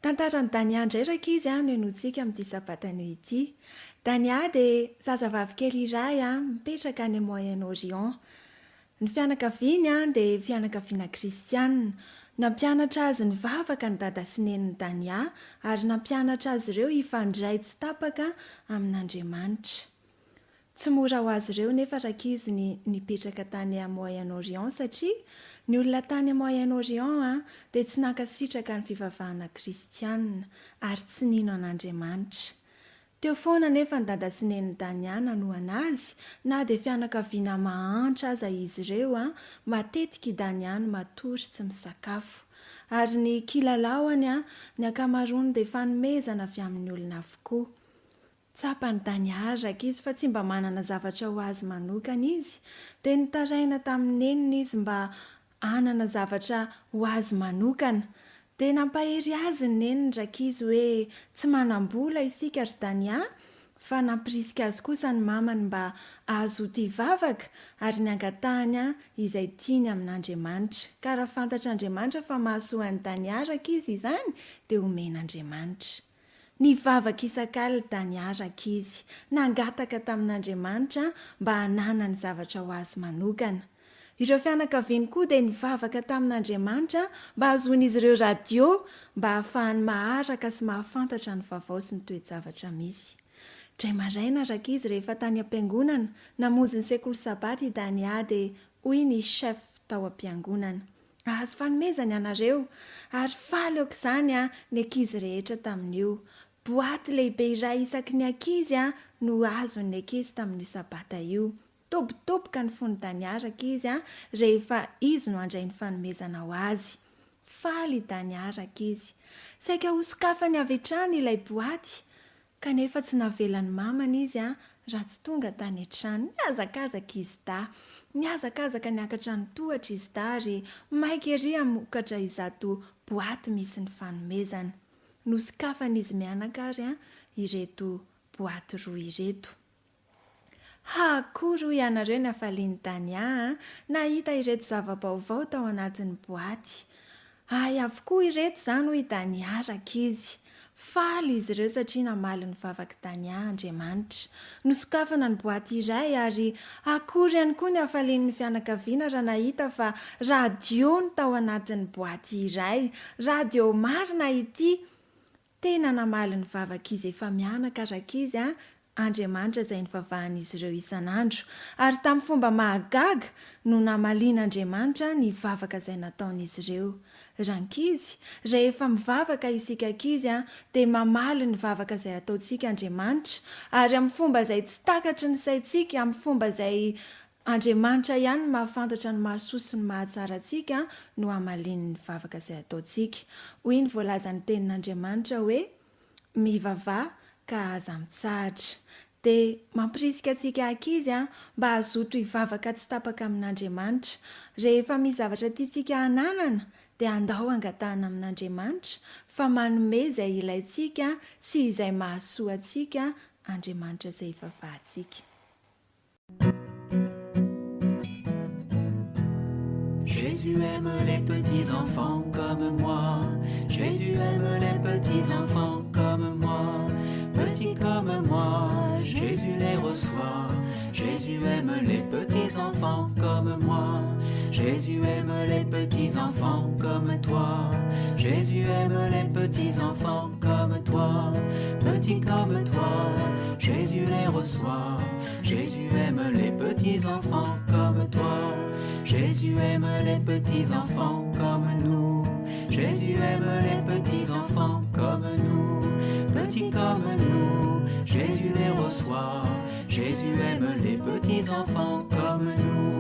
Tantarany Dania ndrairaka izy no enotsika amin'ity sabatano ity. Dania dia zazavavy kely iray mipetraka any Moyen-Orient. Ny fianakaviany dia fianakaviana kristianina. Nampianatra azy ny vavaka ny dada sy neniny Dania ary nampianatra azy ireo hifandray tsy tapaka amin'Andriamanitra. Tsy mora ho azy ireo nefa rakizy nipetraka tany Moyen-Orient satria ny olona tany Moyen-Orient dia tsy nankasitraka ny fivavahana kristianina ary tsy nino an'Andriamanitra. Teo foana nefa ny dada sy neniny Dania nanohana azy na dia fianakaviana mahantra aza izy ireo matetika i Dania no matory tsy misakafo. Ary ny kilalaony ny akamaroany dia fanomezana avy amin'ny olona avokoa. tsapany daniazaka izy fa tsy mba manana zavatra ho azy manokana izy dia nitaraina tamin'ny nenina izy mba anana zavatra ho azy manokana dia nampahery azy ny nenina ndraika izy hoe tsy manam-bola isika ry dania fa nampirisika azy kosa ny mamany mba ahazo tivavaka ary ny angatahany izay tiany amin'Andriamanitra ka raha fantatr'Andriamanitra fa mahasoan'ny daniaraka izy izany dia omen'Andriamanitra. Nivavaka isak'alina daniaraka izy nangataka tamin'Andriamanitra mba hanana ny zavatra ho azy manokana. Ireo fianakaviany koa dia nivavaka tamin'Andriamanitra mba hahazoan'izy ireo radio mba hahafahany maharaka sy mahafantatra ny vaovao sy ny toe-javatra misy. Dray maraina araka izy rehefa tany am-piangonana namonjy ny FMC-Sabata i Dania dia hoy ny chef tao am-piangonana. Azo fanomezana ianareo ary faly aok'izany ny ankizy rehetra tamin'io. Boaty lehibe iray isaky ny ankizy no azon'ny ankizy tamin'io sabata io. Tobotoboka ny fony daniaraka izy rehefa izy no handray ny fanomezana ho azy. Faly daniaraka izy. Saika ho sokafany avy hatrany ilay boaty. Kanefa tsy navelan'ny mamany izy raha tsy tonga tany an-trano. Niazakazaka izy da. Niazakazaka niakatra ny tohatra izy da ary maika ery hamokatra izato boaty misy ny fanomezana. Nosokafan'izy mianaka ary ireto boaty roa ireto. Hakory ianareo ny afaliany Dania nahita ireto zava-baovao tao anatin'ny boaty. Ay avokoa ireto izany hoy daniaraka izy. Faly izy ireo satria namaly ny vavaka Dania Andriamanitra. Nosokafana ny boaty iray ary akory ihany koa ny afalian'ny fianakaviana raha nahita fa radio no tao anatin'ny boaty iray. Radio marina ity. Tena namaly ny vavaka izy efa mianaka araka izy Andriamanitra izay nivavahan'izy ireo isan'andro. Ary tamin'ny fomba mahagaga no namalian'Andriamanitra ny vavaka izay nataon'izy ireo. Rankizy, rehefa mivavaka isika ankizy dia mamaly ny vavaka izay ataontsika Andriamanitra ary amin'ny fomba izay tsy takatry ny saintsika, amin'ny fomba izay Andriamanitra ihany no mahafantatra ny mahasoa sy ny mahatsara antsika no hamaliany ny vavaka izay ataontsika. Hoy ny voalazan'ny tenin'Andriamanitra hoe mivavaha ka aza mitsahatra. Dia mampirisika antsika ankizy mba hazoto hivavaka tsy tapaka amin'Andriamanitra. Rehefa misy zavatra tiantsika hananana dia andao angatahana amin'Andriamanitra fa manome izay ilaintsika sy izay mahasoa antsika Andriamanitra izay hivavahantsika. Jésus aime les petits enfants comme moi. Jésus aime les petits enfants comme moi. Petits comme moi, Jésus les reçoit. Jésus aime les petits enfants comme moi. Jésus aime les petits enfants comme toi. Jésus aime les petits enfants comme toi. Petits comme toi, Jésus les reçoit. Jésus aime les petits enfants comme toi. Jésus aime les petits enfants comme nous. Jésus aime les petits enfants comme nous. Petits comme nous, Jésus les reçoit. Jésus aime les petits enfants comme nous.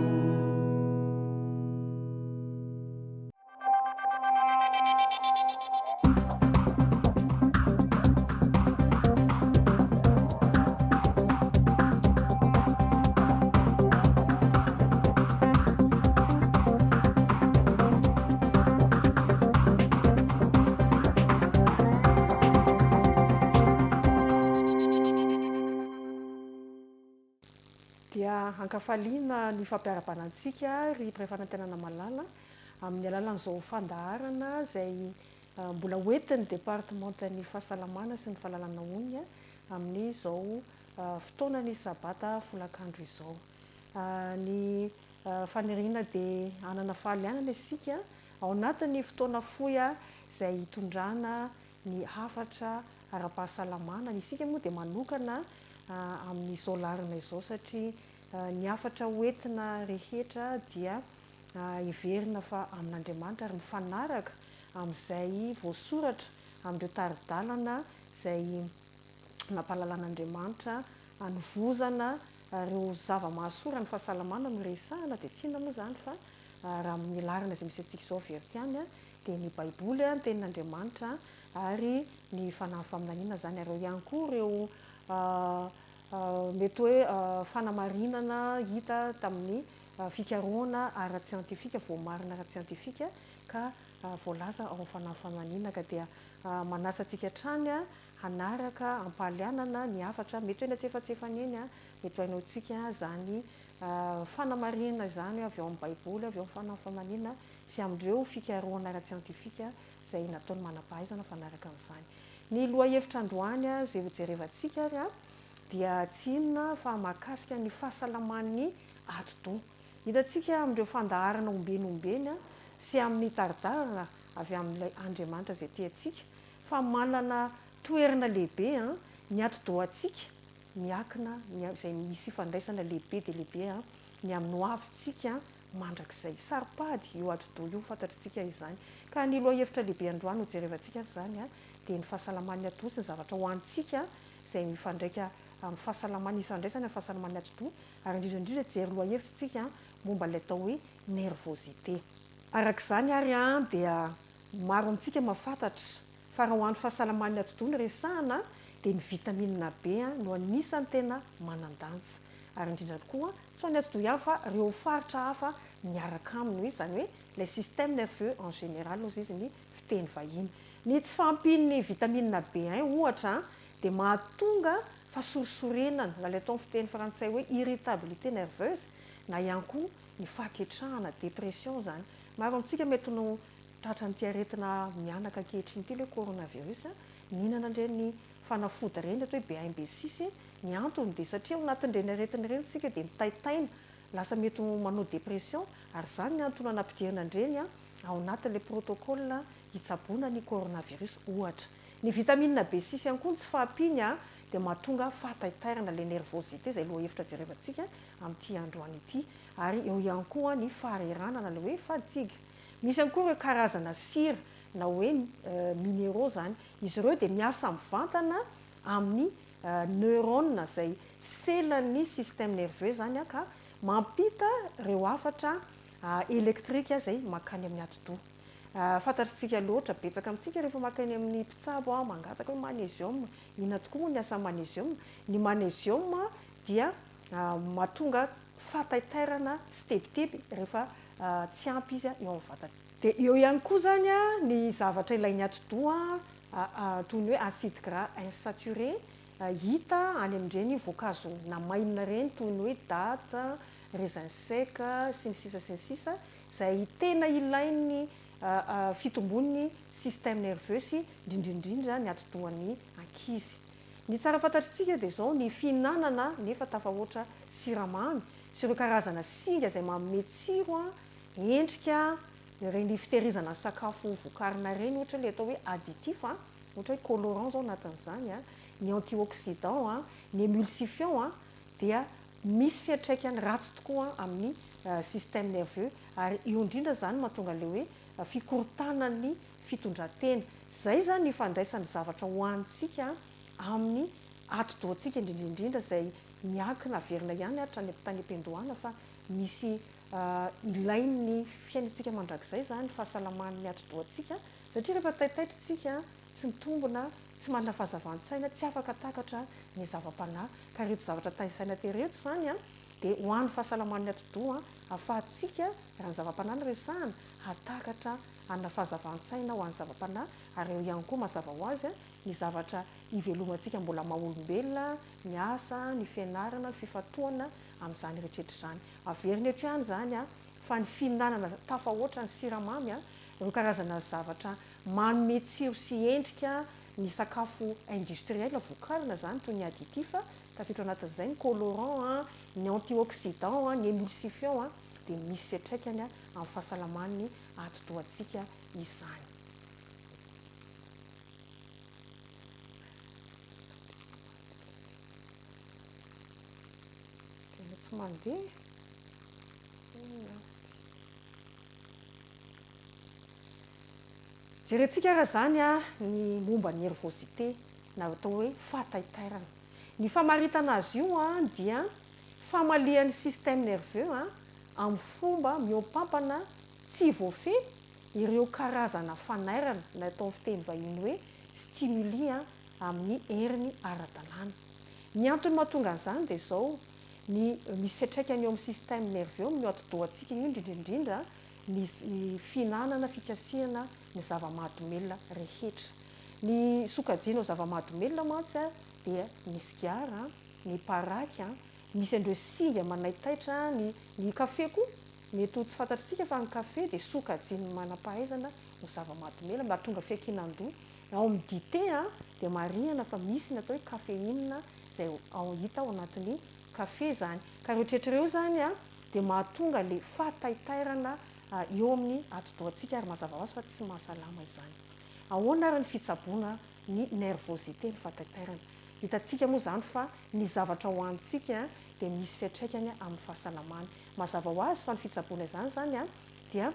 Dia hankafaliana ny fampiarabanantsika ry mpiray-fanantenana malala amin'ny alalan'izao fandaharana izay mbola hoentin'ny departementan'ny fahasalamana sy ny fahalalana onina amin'izao fotoanany sabata folakandro izao. Ny faniriana dia hanana fahalianana isika ao anatin'ny fotoana fohy izay hitondrana ny hafatra ara-pahasalamana. Isika moa dia manokana amin'izao larina izao satria ny hafatra hoentina rehetra dia hiverina fa amin'Andriamanitra ary mifanaraka amin'izay voasoratra amin'ireo taridalana izay nampahalalàn'Andriamanitra hanovozana ireo zava-mahasoa ny fahasalamana no resahana dia tsy inona moa izany fa raha amin'ny larina izay misy antsika izao avy dia ny baiboly ny tenin'Andriamanitra ary ny fanahy faminaniana izany. Ireo ihany koa ireo mety hoe fanamarinana hita tamin'ny fikarohana ara-tsiantifika, voamarina ara-tsiantifika ka voalaza ao amin'ny fanafamaninana ka dia manasa antsika hatrany hanaraka ampalianana ny hafatra mety hoe natsefatsefany eny mety hainao tsika zany fanamarinana zany avy ao amin'ny baiboly, avy ao amin'ny fanafamaninana sy amin'ireo fikarohana ara-tsiantifika izay nataony manam-pahaizana fanaraka amin'izany. Ny lohahevitra androany izay ho jerevantsika ary dia tsy inona fa mahakasika ny fahasalaman'ny ati-doha. Hitantsika amin'ireo fandaharana ombenombeny sy amin'ny taritarina avy amin'ilay Andriamanitra izay tiantsika fa manana toerana lehibe ny ati-dohantsika miakina izay misy fandraisana lehibe dia lehibe ny amin'ny hoavintsika mandrakizay. Saripady io ati-doha io fantatritsika izany. Ka ny lohahevitra lehibe androany ho jerevantsika izany dia ny fahasalaman'ny ati-doha sy ny zavatra ho antsika izay mifandraika amin'ny fahasalamana isandraisana amin'ny fahasalaman'ny ati-doha ary indrindra jery lohahevitsika momba ilay atao hoe nervosité. Arak'izany ary dia maro amintsika mahafantatra fa raha ho an'ny fahasalaman'ny ati-doha ny resahana dia ny vitamine B no anisan'ny tena manan-danja ary indrindra koa tsy ho an'ny ati-doha ihany fa ireo faritra hafa miaraka aminy, izany hoe le système nerveux en général ozy izy ny fiteny vahiny. Ny tsy fahampian'ny vitamine B1 ohatra dia mahatonga fasorisorenana na ilay atao amin'ny fiteny frantsay hoe irritabilité nerveuse na ihany koa ny fahaketrahana dépression zany. Maro amintsika mety no tratra n'ity aretina mianaka ankehitriny ity hoe coronavirus mihinana ireny fanafody ireny atao hoe B1 B6 ny antony dia satria ao anatin'ireny aretina ireny tsika dia mitaitaina lasa mety manao dépression ary izany ny antony anampidirana ireny ao anatin'ilay protocole hitsaboana ny coronavirus ohatra. Ny vitamine B6 ihany koa tsy fahampiany dia mahatonga fahataitairana ilay nervosité izay lohahevitra jerevantsika amin'ity androany ity ary eo ihany koa ny fahareranana ilay hoe fadiga. Misy ihany koa ireo karazana sira na hoe minéraux zany, izy ireo dia miasa mivantana amin'ny neurone izay selan'ny système nerveux zany ka mampita ireo hafatra électrique izay makany amin'ny ati-doha. Fantatritsika loatra betsaka amintsika rehefa makany amin'ny mpitsabo mangataka hoe magnésium. Inona tokoa moa ny asan'ny magnésium? Ny magnésium dia mahatonga fahataitairana sy tebiteby rehefa tsy ampy izy eo amin'ny vatana. Dia eo ihany koa zany ny zavatra ilain'ny ati-doha toy ny hoe acide gras insaturé hita any amin'ireny voankazo namainina ireny toy ny hoe datte, raisin sec sy ny sisa izay tena ilain'ny fitombon'ny système nerveux sy indrindrindrindra ny ati-dohan'ny ankizy. Ny tsara fantatritsika dia izao ny fihinanana nefa tafahoatra siramamy sy ireo karazana singa izay manome tsiro endrika ireny fitehirizana sakafo vokarina ireny ohatra ilay atao hoe additif ohatra hoe colorant zao anatin'izany ny antioxydant ny émulsifiant dia misy fiantraikany ratsy tokoa amin'ny système nerveux ary io indrindra zany mahatonga ilay hoe fikorontanan'ny fitondran-tena. Izay zany ny fandraisan'ny zavatra hoanitsika amin'ny ati-dohantsika indrindrindrindra izay miankina averina ihany hatrany tany am-piandohana fa misy ilain'ny fiainantsika mandrakizay zany fahasalaman'ny ati-dohantsika satria rehefa taitaitra tsy mitombona, tsy manana fahazavantsaina, tsy afaka takatra ny zava-panahy ka reto zavatra tanisaina tereto zany dia ho an'ny fahasalaman'ny ati-doha ahafahantsika raha ny zava-panahy ny resahana hatakatra hanana fahazavantsaina ho an'ny zava-panahy ary eo ihany koa mazava ho azy ny zavatra ivelomantsika mbola maha-olombelona, ny asa, ny fianarana, ny fifatohana amin'izany rehetrarehetra izany. Averina eto ihany zany fa ny fihinanana tafahoatra ny siramamy ireo karazana zavatra manome tsiro sy endrika ny sakafo industriel vokarina zany toy ny additif tafiditra anatin'izay ny colorant, ny antioxydant, ny émulsifiant dia misy fiantraikany amin'ny fahasalaman'ny ati-dohantsika izany. Tsy mandeha. Jerentsika raha zany ny momba ny nervosité na atao hoe fahataitairana. Ny famaritana azy io dia famalian'ny système nerveux amin'ny fomba miompampana tsy voafehy ireo karazana fanairana na atao amin'ny fiteny vahiny hoe stimuli amin'ny heriny ara-dalàna. ny antony mahatonga an'izany dia zao ny misy fiatraikany eo amin'ny système nerveux mioatidohantsika indrindrindrindra ny fihinanana fikasiana ny zava-mahadomelona rehetra. Ny sokajiana ao zava-mahadomelona mantsy dia ny sigara, ny paraky, misy andreo singa manaitaitra, ny kafe koa mety ho tsy fantatritsika fa ny kafe dia sokajiana manam-pahaizana ho zava-mahadomelona mahatonga fiakinan-doha. Ao amin'ny dité dia marihana fa misy ny atao hoe kafeina izay hita ao anatin'ny kafe zany. Ka rehetrarehetra eo zany dia mahatonga le fahataitairana eo amin'ny atidohantsika ary mazava ho azy fa tsy mahasalama izany. Ahoana ary ny fitsaboana ny nervosité, ny fahataitairana? Hitantsika moa zany fa ny zavatra hohanintsika dia misy fiatraikany amin'ny fahasalamana. Mazava ho azy fa ny fitsaboana izany zany dia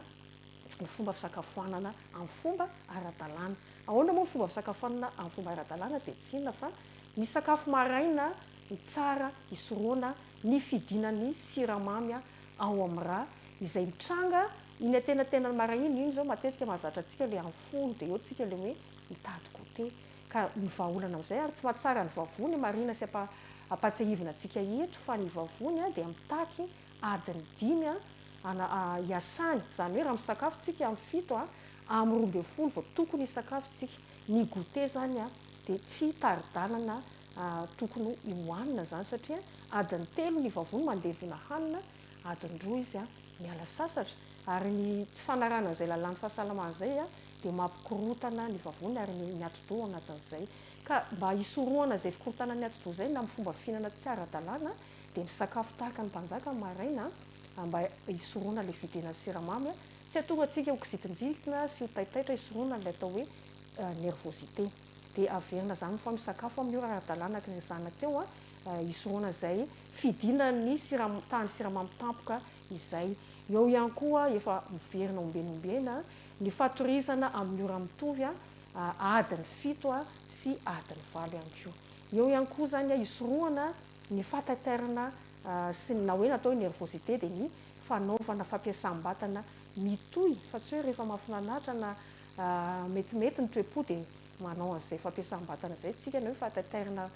ny fomba fisakafoanana amin'ny fomba ara-dalàna. Ahoana moa ny fomba fisakafoanana amin'ny fomba ara-dalàna dia tsy inona fa ny sakafo maraina ny tsara hisoroana ny fidinan'ny siramamy ao amin'ny rà izay mitranga iny antenatena maraina iny zao matetika mahazatra antsika le amin'ny folo dia eo antsika le hoe mitady goûter. Ka ny vahaolana amin'izay ary tsy mahatsara ny vavony marina sy ampatsiahivina antsika eto fa ny vavony dia mitaky adiny 5 iasany, izany hoe raha misakafo tsika amin'ny 7 amin'ny 12 vao tokony hisakafotsika. Ny goûter zany dia tsy taridalana tokony hohanina zany satria adiny 3 ny vavony mandevona hanina, adiny 2 izy miala sasatra ary ny tsy fanarana izay lalàn'ny fahasalamana izay dia mampikorotana ny vavony ary ny atidoha anatin'izay. Ka mba hisoroana izay fikorotana ny atidoha izay na amin'ny fomba fihinana tsy ara-dalàna dia ny sakafo tahaka ny mpanjaka maraina mba hisoroana le fidinan'ny siramamy tsy hatonga antsika ho kizitinjitina sy ho taitaitra, hisoroana ilay atao hoe nervosité. Dia averina zany fa misakafo amin'ny ora ara-dalàna ka resahana teo hisoroana izay fidinan'ny tany siramamy tampoka izay. Eo ihany koa efa miverina ombenombena ny fatorizana amin'ny ora mitovy adiny 7 sy adiny 9 ihany koa. Eo ihany koa zany hisoroana ny fahataitairana sy na hoe natao hoe nervosité dia ny fanaovana fampiasam-batana mitohy fa tsy hoe rehefa mahafinaritra na metimety ny toe-po dia manao an'izay fampiasam-batana izay tsika na hoe fahataitairana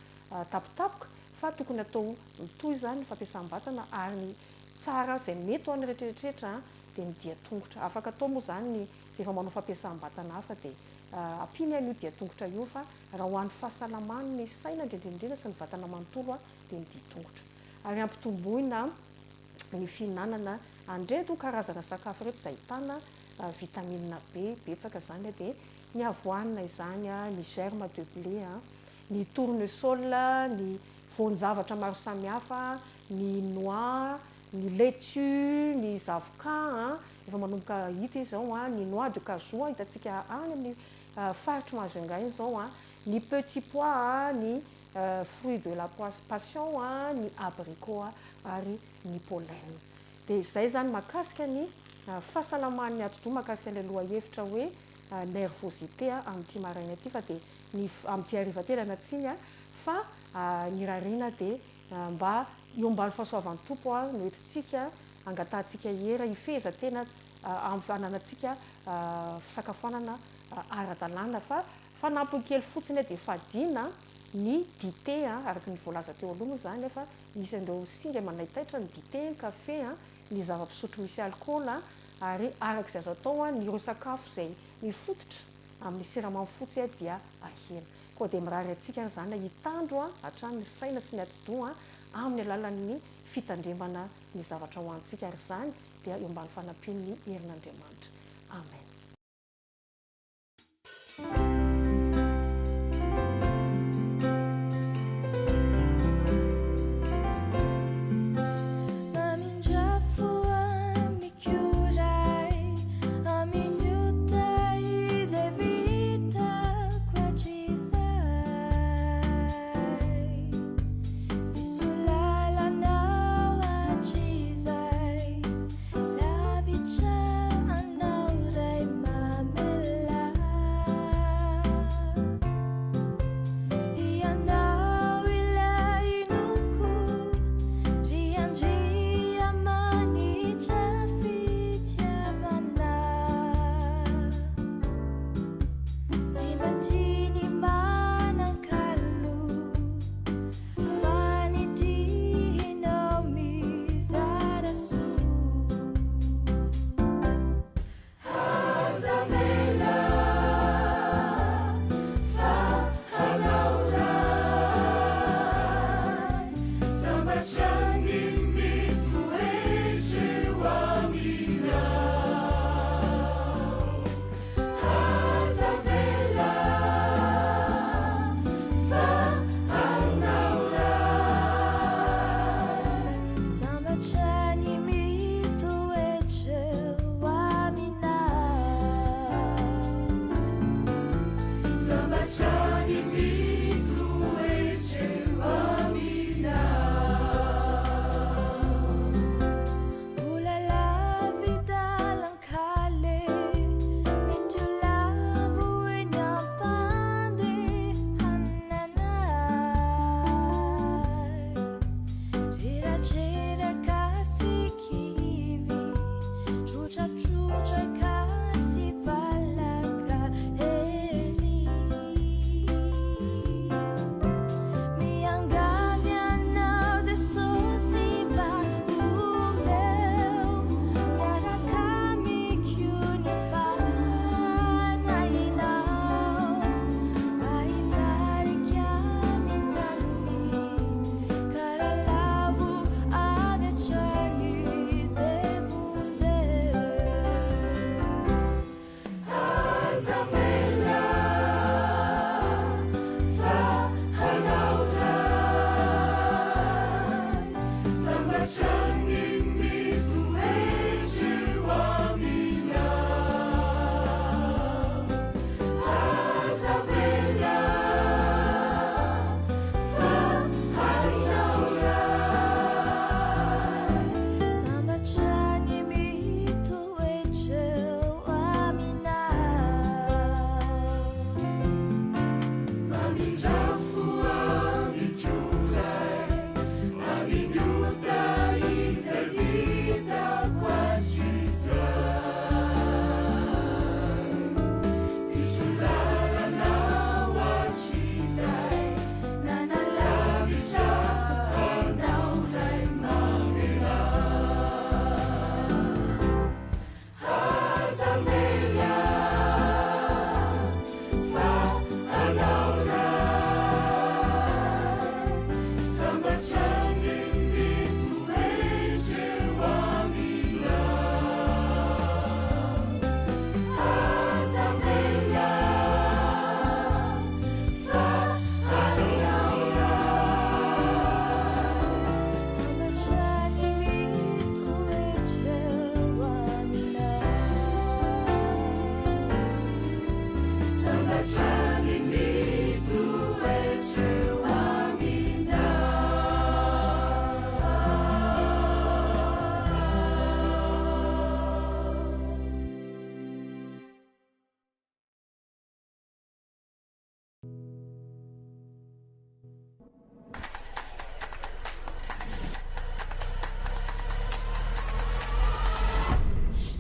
tapotapoka fa tokony atao mitohy zany ny fampiasam-batana ary ny tsara izay mety ho an'ny rehetrarehetra dia ny dia-tongotra. Afaka atao moa zany ny rehefa manao fampiasam-batana hafa dia ampiny an'io dia-tongotra io fa raha ho an'ny fahasalamany ny saina indrindrindrindra sy ny vatana manontolo dia ny dia-tongotra. Ary ampitomboina ny fihinanana andreto karazana sakafo rehetra izay ahitana vitamine B betsaka zany dia ny avoanina izany, ny germe de blé, ny tournesol, ny voan-javatra maro samihafa, ny noix, ny laitue, ny zavoka efa manomboka hita izy zao ny noix de cajou hitantsika any amin'ny faritry Majunga iny zao ny petit pois, ny fruit de la passion, ny abricot ary ny pollen. Dia izay zany mahakasika ny fahasalaman'ny atidoha, mahakasika ny lohahevitra hoe nervosité amin'ity maraina ity fa dia amin'ity hariva ity rahatsiny fa ny rariana dia mba iombany fahasoavan'ny tompo no entintsika angatantsika hera hifeza tena amin'ny fananantsika fisakafoanana ara-dalàna fa fanampiny kely fotsiny dia fadina ny dité araka ny voalaza teo aloha moa zany fa misy andreo singa manaitaitra ny dité, ny kafe, ny zava-pisotro misy alcool ary arak'izay azo atao ny ireo sakafo izay mifototra amin'ny siramamy fotsy dia ahena. Koa dia mirary antsika zany hitandro hatrany ny saina sy ny atidoha amin'ny alalan'ny fitandremana ny zavatra hohanintsika ary izany dia eo ambany fanampian'ny herin'Andriamanitra. Amen. Lavitra andao ray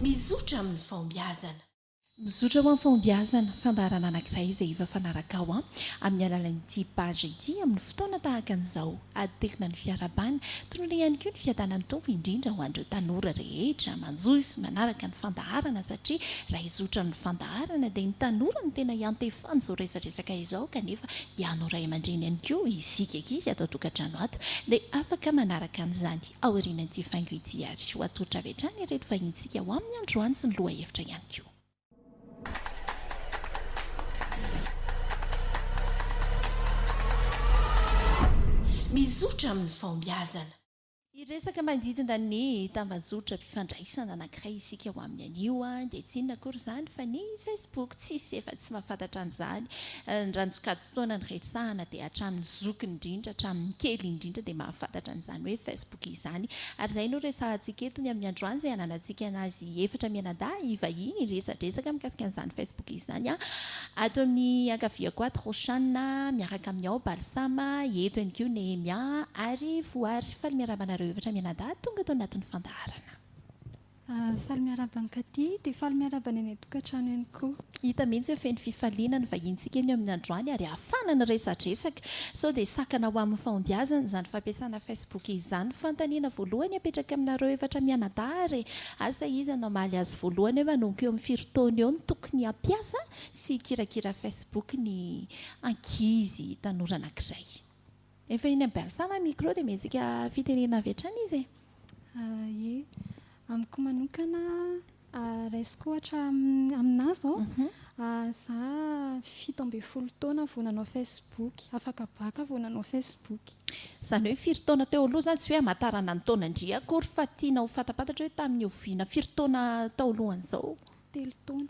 mizotra amin'ny fahombiazana mizotra ho amin'ny fahombiazana fandaharana anankiray izay efa fanaraka ao amin'ny alalan'ity page ity amin'ny fotoana tahaka an'izao adetikina ny fiarabany toy ny ihany koa ny fiadanany tompo indrindra ho an'ireo tanora rehetra manjozy manaraka ny fandaharana satria raha izotra ny fandaharana dia ny tanora ny tena iantefany izao resadresaka izao kanefa ianao ray aman-dreny ihany koa isika izy atao tokantrano ato dia afaka manaraka an'izany aorianan'ity faingo ity ary ho atolotra avy hatrany ireto fahintsika ho amin'ny androany sy ny loha hevitra ihany koa. mizotra amin'ny fahombiazana iresaka manodidina ny tambazotra mpifandraisana anankiray isika ho amin'ny anio dia tsy inona akory izany fa ny Facebook tsisy efa tsy mahafantatra an'izany ny rantsokajy-taona ny resahana dia hatramin'ny zoky indrindra hatramin'ny kely indrindra dia mahafantatra an'izany hoe Facebook izany ary izay no resahantsika eto ny amin'ny androany izay hananantsika anazy efatra mianadahy ivahiny resadresaka mikasika an'izany Facebook izany ato amin'ny ankaviako ato Roshana miaraka amin'ny ao Balsama eto ihany koa Nehemia ary Voary faly miarabanareo efatra mianadahy tonga tao anatin'ny fandaharana. Faly miaraban-katy dia faly miarabana eny tokantrano ihany koa. Hita mihitsy hoe feno fifaliana ny vahintsika eny amin'ny androany ary ahafana ny resadresaka sao dia sakana ho amin'ny fahombiazana izany fampiasana Facebook izany fantaniana voalohany apetraka aminareo efatra mianadahy asa izy anao maly azy voalohany hoe manomboka eo amin'ny firy-taona eo ny tokony hampiasa sy kirakira Facebook ny ankizy tanora anankiray. Efa iny Balsama micro dia mezika fitenena avy hatrany izy Ie, amiko manokana raisiko ohatra aminazy zao za 17 taona vao nanao Facebook, afaka baka vao nanao Facebook. Izany hoe firy taona teo aloha izany tsy hoe hamatarana ny taonandria akory fa tianao fantapantatra hoe tamin'ny oviana firy taona tao alohan'izao 3 taona.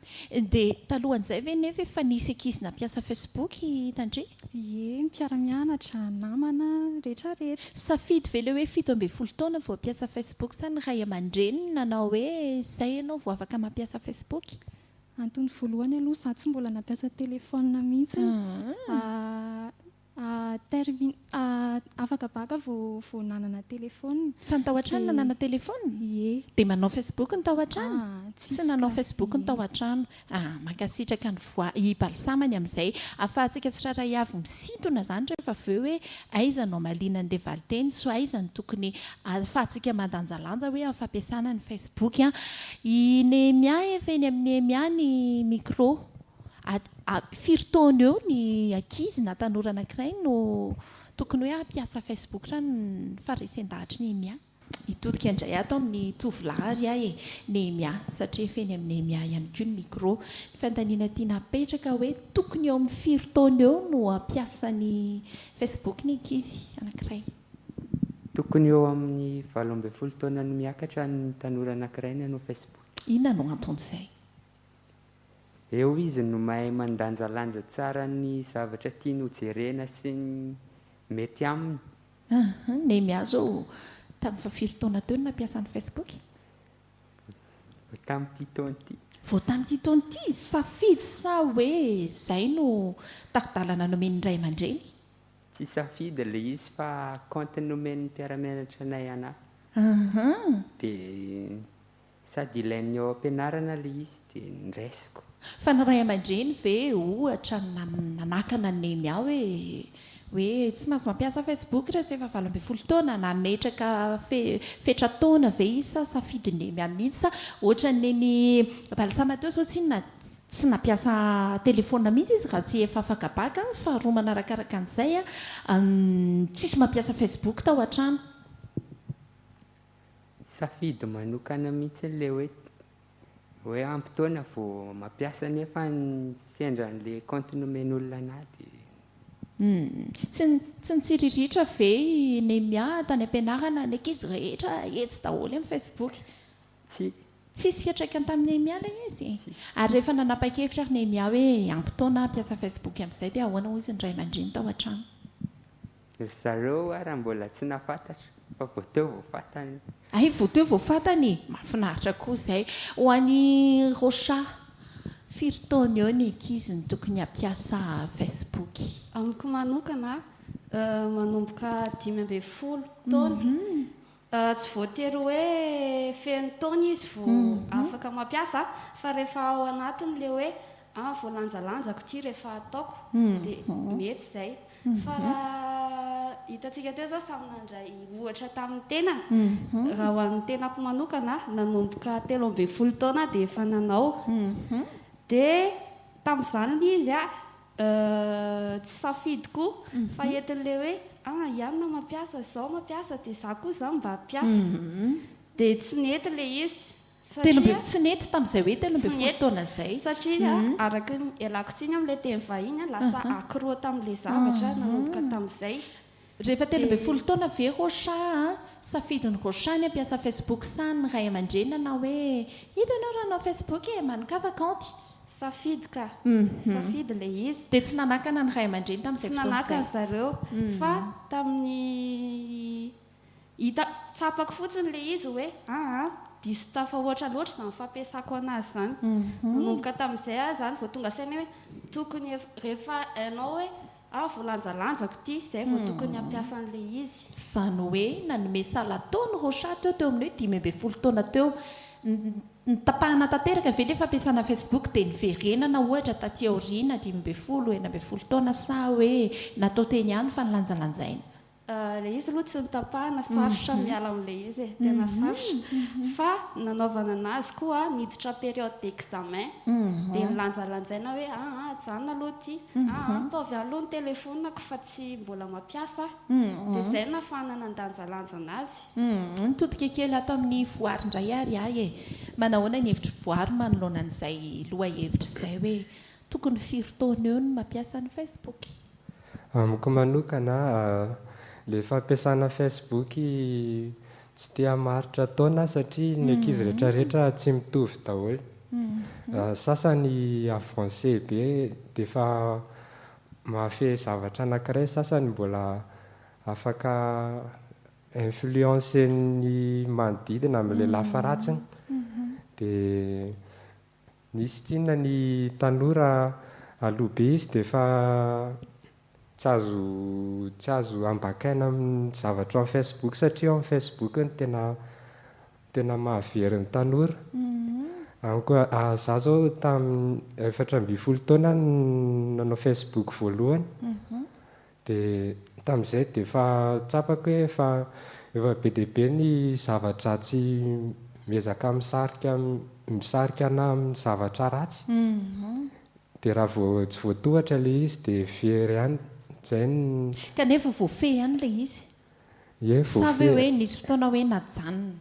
dia talohan'izay ve nefa efa nisy ankizy nampiasa Facebook tandre? Ie, mpiara-mianatra, namana, rehetrarehetra. Safidy ve ilay hoe 17 taona vao hampiasa Facebook izany ny ray aman-dreny nanao hoe izay ianao vao afaka mampiasa Facebook? Antony voalohany aloha za tsy mbola nampiasa telefaonina mihitsy. Afaka baka vao nanana telefaonina. Fa ny tao an-trano nanana telefaonina? Ie. Dia manao Facebook ny tao an-trano? Tsy nanao ka. Facebook ny tao an-trano? Mankasitraka ny Balsamany amin'izay ahafahantsika tsiraray avy misintona izany rehefa avy eo hoe aiza no mahaliana an'ilay valiteny so aiza ny tokony ahafahantsika mandanjalanja hoe fampiasana ny Facebook. I Nehemia efa eny amin'ny Nehemia ny micro. Firy taona eo ny ankizy na tanora anankiray no tokony hoe hampiasa Facebook trano ny faharesen-dahatra Nehemia. Hitodika indray ato amin'ny tovolahy Nehemia satria efa eny amin'ny Nehemia ihany koa ny micro. Ny fantaniana tiana apetraka hoe tokony eo amin'ny firy taona eo no hampiasa ny Facebook ny ankizy anankiray. tokony eo amin'ny 12 taona no miakatra ny tanora anankiray ny hanao Facebook. Inona no anton'izay? Eo izy no mahay mandanjalanja tsara ny zavatra tiany hojerena sy ny mety aminy. Nemiazo tamin'ny fa 5 taona teo no nampiasa ny Facebook? Tamin'ity taona ity. Vao tamin'ity taona ity, safidy sa hoe izay no takidalana nomeny indray aman-dreny? Tsy safidy ilay izy fa compte nomeny mpiara-mianatra anay anahy. Dia sady ilainy ao am-pianarana ilay izy dia niraisiko. Fa ny ray aman-dreny ve ohatra nanakana ny nemy aho hoe tsy mahazo mampiasa Facebook raha tsy efa 12 taona na metraka fetra-taona ve izy sa safidy nemy amihitsy sa ohatra neny balsama teo sao tsy nampiasa telefona mihitsy izy raha tsy efa afaka baka fa roa manarakaraka an'izay tsisy mampiasa Facebook tao an-trano. Safidy manokana mihitsy ilay hoe ampy-taona vao mampiasa nefa sendra n'ilay compte nomen'olona anahy dia tsy nitsiriritra ve nemia tany am-pianarana ny ankizy rehetra etsy daholo amin'ny Facebook? Tsisy fiantraikany tamin'ny nemia ilay izy. Ary rehefa nanapa-kevitra ary nemia hoe ampy-taona ampiasa Facebook amin'izay dia ahoana ho izy ny ray aman-dreny tao an-trano? Zareo raha mbola tsy nafantatra fa vao teo vao fantany. Ay, vao teo vao fantany, mahafinaritra koa izay. Ho an'ny Rocha, 5 taona eo ny ankizy ny tokony hampiasa Facebook? Amiko manokana manomboka 12 taona. Tsy voatery hoe feno taona izy vao afaka mampiasa fa rehefa ao anatiny ilay hoe voalanjalanjako ity rehefa ataoko dia mety izay. Fa raha hitantsika teo zao samy nandray ohatra tamin'ny tenana, raha ho an'ny tenako manokana nanomboka 13 taona dia efa nanao. Dia tamin'izany izy tsy safidiko fa entin'ilay hoe ihany na mampiasa izao mampiasa dia izaho koa izao mba hampiasa dia tsy nety ilay izy. Tsy nety tamin'izay hoe 13 taona izay. Satria araka ialako tsiny amin'ilay teny vahiny lasa akoroa tamin'ilay zavatra nanomboka tamin'izay. Rehefa 13 taona ve Rocha safidiny Rocha ny hampiasa Facebook sa ny ray aman-dreny na hoe hitanao raha hanao Facebook manikava kaonty? Safidy ka. Safidy ilay izy. Dia tsy nanakana ny ray aman-dreny tamin'izay fotoana izay? Tsy nanakana zareo fa tamin'ny tsapako fotsiny ilay izy hoe diso tafa ohatra loatra izany fampiasako anazy izany. Nanomboka tamin'izay zany vao tonga saina hoe tokony rehefa ianao hoe voalanjalanjako ity izay vao tokony hampiasa an'ilay izy. Izany hoe nanome sala taona Rocha teo amin'ny hoe 12 taona teo nitapahana tanteraka ve ilay fampiasana Facebook dia niverenana ohatra taty aoriana 12 taona sa hoe natao teny ihany fa nilanjalanjaina? Ilay izy aloha tsy nitapahana, sarotra miala amin'ilay izy tena sarotra fa nanaovana anazy koa niditra période d'examen dia nilanjalanjaina hoe janona aloha ity ataovy aloha ny telefonako fa tsy mbola mampiasa dia izay nafahana nandanjalanja anazy. Nitodika kely ato amin'ny voary indray ary manahoana ny hevitra voary manoloana an'izay loha hevitra izay hoe tokony 5 taona eo no mampiasa ny Facebook? Amiko manokana ilay fampiasana Facebook tsy dia maritra taona satria ny ankizy rehetrarehetra tsy mitovy daholo. Sasany avancé be dia efa mahafehy zavatra anankiray, sasany mbola afaka influencer ny manodidina amin'ilay lafa ratsiny. Dia misy tsinona ny tanora aloha be izy dia efa tsy azo ambakaina amin'ny zavatra amin'ny Facebook satria ao amin'ny Facebook ny tena mahavery ny tanora. Izaho zao tamin'ny 14 taona nanao Facebook voalohany dia tamin'izay dia efa tsapako hoe efa be dia be ny zavatra tsy miezaka misarika ana amin'ny zavatra ratsy. Dia raha tsy voatohatra ilay izy dia very ihany. Kanefa voafehy ihany ilay izy? Sa ve hoe nisy fotoana hoe najanona?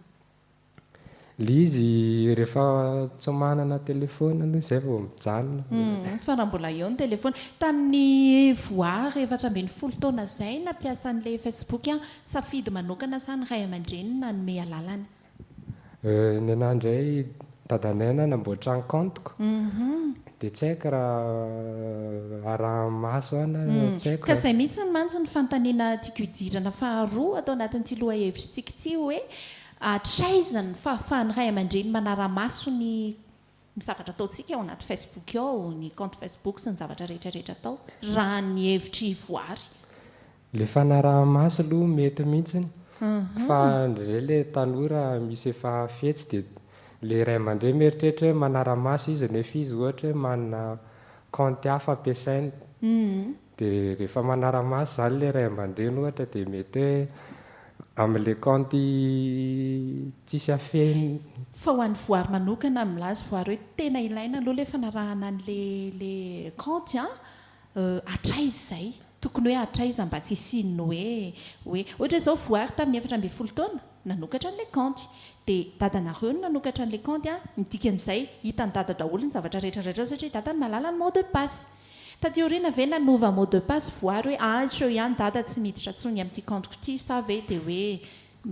le izy rehefa tsy manana telefona aloha izay vao mijanona. fa raha mbola eo ny telefona tamin'ny voary efatra ambin'ny folo taona izay nampiasa an'ilay Facebook a safidy manokana sa ny ray aman-dreny nanome alalany. Ny anahy indray dadanaina namboatra ny compteko dia tsy haiko raha ara-maso ana tsy haiko. Ka izay mihitsy ny mantsy ny fantaniana tiako idirana faharoa atao anatin'ity loha hevitrisika ity hoe atraizany fahafahan'ny ray aman-dreny manara-maso ny zavatra ataontsika ao anaty Facebook ao, ny compte Facebook sy ny zavatra rehetrarehetra atao raha ny hevitry voary. Le fanaraha-maso aloha mety mihitsiny fa ndray le tanora misy efa fetsy dia le ray aman-dreny mieritreritra hoe manara-maso izy nefa izy ohatra hoe manana compte hafa ampiasainy dia rehefa manara-maso izany le ray aman-dreny ohatra dia mety hoe amin'ilay compte tsisy afeny. Fa ho an'ny voary manokana milaza voary hoe tena ilaina aloha le fanarahana an'le compte atraiza izay tokony hoe atraiza mba tsy hisinony hoe ohatra izao voary tamin'ny 4 taona nanokatra an'ilay compte dia dadanareo no nanokatra an'ilay compte midikan'izay hitany dada daholo ny zavatra rehetrarehetra satria dadany malala ny mot de passe. Tadioriana ve nanova mot de passe voary hoe iseo ihany dada tsy miditra tsony amin'ity compteko ity sa ve dia hoe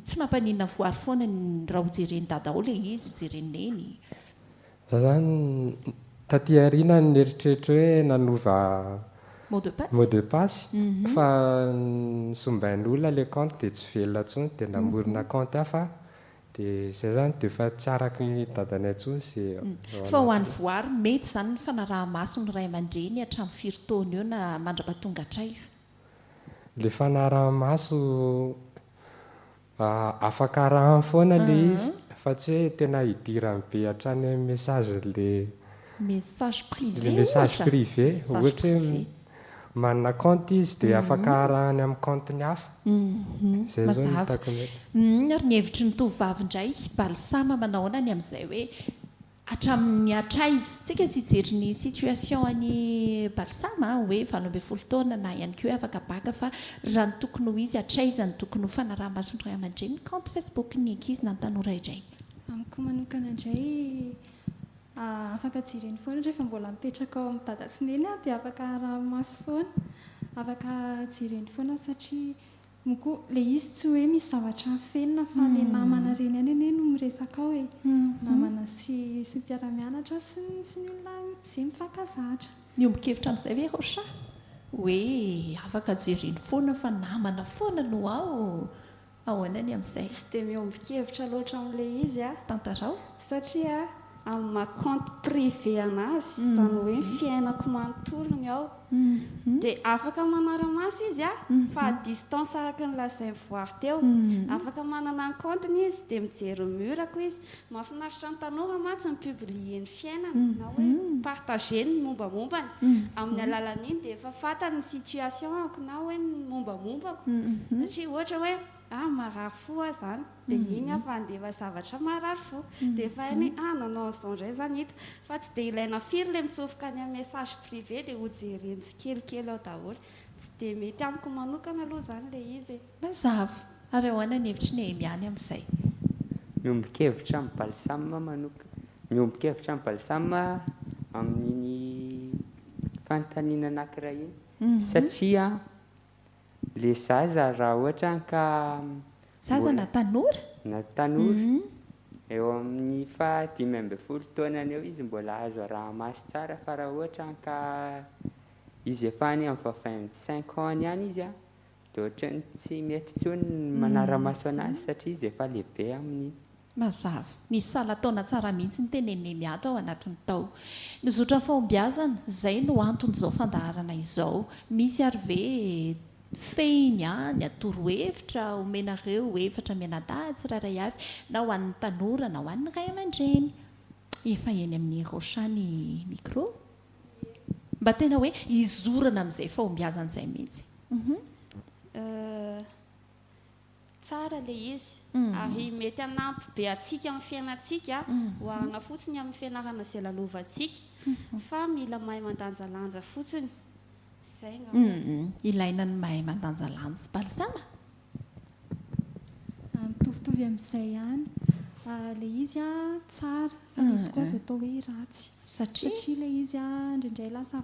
tsy mampaninona voary foana raha hojereny dada ao ilay izy hojereny neny. Za zany taty aoriana ny eritreritra hoe nanova mot de passe fa sombain'ny olona le compte dia tsy velona intsony dia namorona compte hafa dia izay zany dia efa tsy araky ny dadanay intsony sy fa ho an'ny voary mety izany ny fanaraha-maso ny ray aman-dreny hatramin'ny firy taona eo na mandra-pahatonga atraiza. Le fanaraha-maso afaka arahany foana le izy fa tsy hoe tena hidirany be hatrany amin'ny message le message privé le message privé ohatra hoe manana compte izy dia afaka arahany amin'ny compteny hafa. Izay zao no hitako mety. Ary ny hevitry ny tovovavy indray balsama manahoana ny amin'izay hoe hatramin'ny atraiza tsika tsy hijery ny situation any balsama hoe 20 taona na ihany koa hoe afaka baka fa raha ny tokony ho izy atraiza ny tokony ho fanaraha-maso ny ray aman-dreny compte Facebook ny ankizy na ny tanora indray. Amiko manokana indray afaka jereny foana rehefa mbola mipetraka ao amin'ny dada sy neny dia afaka araha-maso foana afaka jereny foana satria moko le izy tsy hoe misy zavatra hafenina fa le namana reny any ane no miresaka ao namana sy mpiara-mianatra sy ny olona izay mifankazatra. Ny ombon-kevitra amin'izay hoe rocha hoe afaka jereny foana fa namana foana no ao ahoanany amin'izay. Tsy dia miombon-kevitra loatra amin'ilay izy tantarao satria amin'ny maha-compte privé anazy izany hoe fiainako manontolony ao dia afaka manara-maso izy fa à distance araka ny lazainy voary teo afaka manana ny compteny izy dia mijery murako izy mahafinaritra ny tanora matsy ny publie ny fiainany na hoe partageny ny mombamombany amin'ny alalan'iny dia efa fantany ny situation ako na hoe ny mombamombako satria ohatra hoe marary fo zany dia iny fa andefa zavatra marary fo dia efa hainy nanao an'izao indray zany hita fa tsy dia ilaina firy le mitsofoka any amin'ny message privé dia hojereny tsikelikely ao daholo tsy dia mety amiko manokana aloha zany le izy. Mazava ary ahoana ny hevitry ny miany amin'izay. Miombon-kevitra amin'ny balsama manokana miombon-kevitra amin'ny balsama amin'ny fanontaniana anankiray iny satria le zaza raha ohatra ka zaza na tanora eo amin'ny 15 taona eo izy mbola azo araha-maso tsara fa raha ohatra ka izy efa any amin'ny 25 ans ihany izy dia ohatrany tsy mety intsony manara-maso anazy satria izy efa lehibe amin'iny. Mazava misy salan-taona tsara mihitsy ny teneniny miato ao anatin'ny tao mizotra fahombiazana izay no anton'izao fandaharana izao misy ary ve fehiny ny atoro-hevitra omenareo hevitra menadahy tsirairay avy na ho an'ny tanora na ho an'ny ray aman-dreny efa eny amin'ny rocha ny micro mba tena hoe izorana amin'izay fahombiazana izay mihitsy. Tsara le izy ary mety anampy be atsika amin'ny fiainantsika hoarina fotsiny amin'ny fianarana izay lalovantsika fa mila mahay mandanjalanja fotsiny. Ilaina ny mahay mandanjalanja balsama mitovitovy amin'izay ihany ilay izy a tsara fa misy koa azo atao hoe ratsy satria ilay izy a indraindray lasa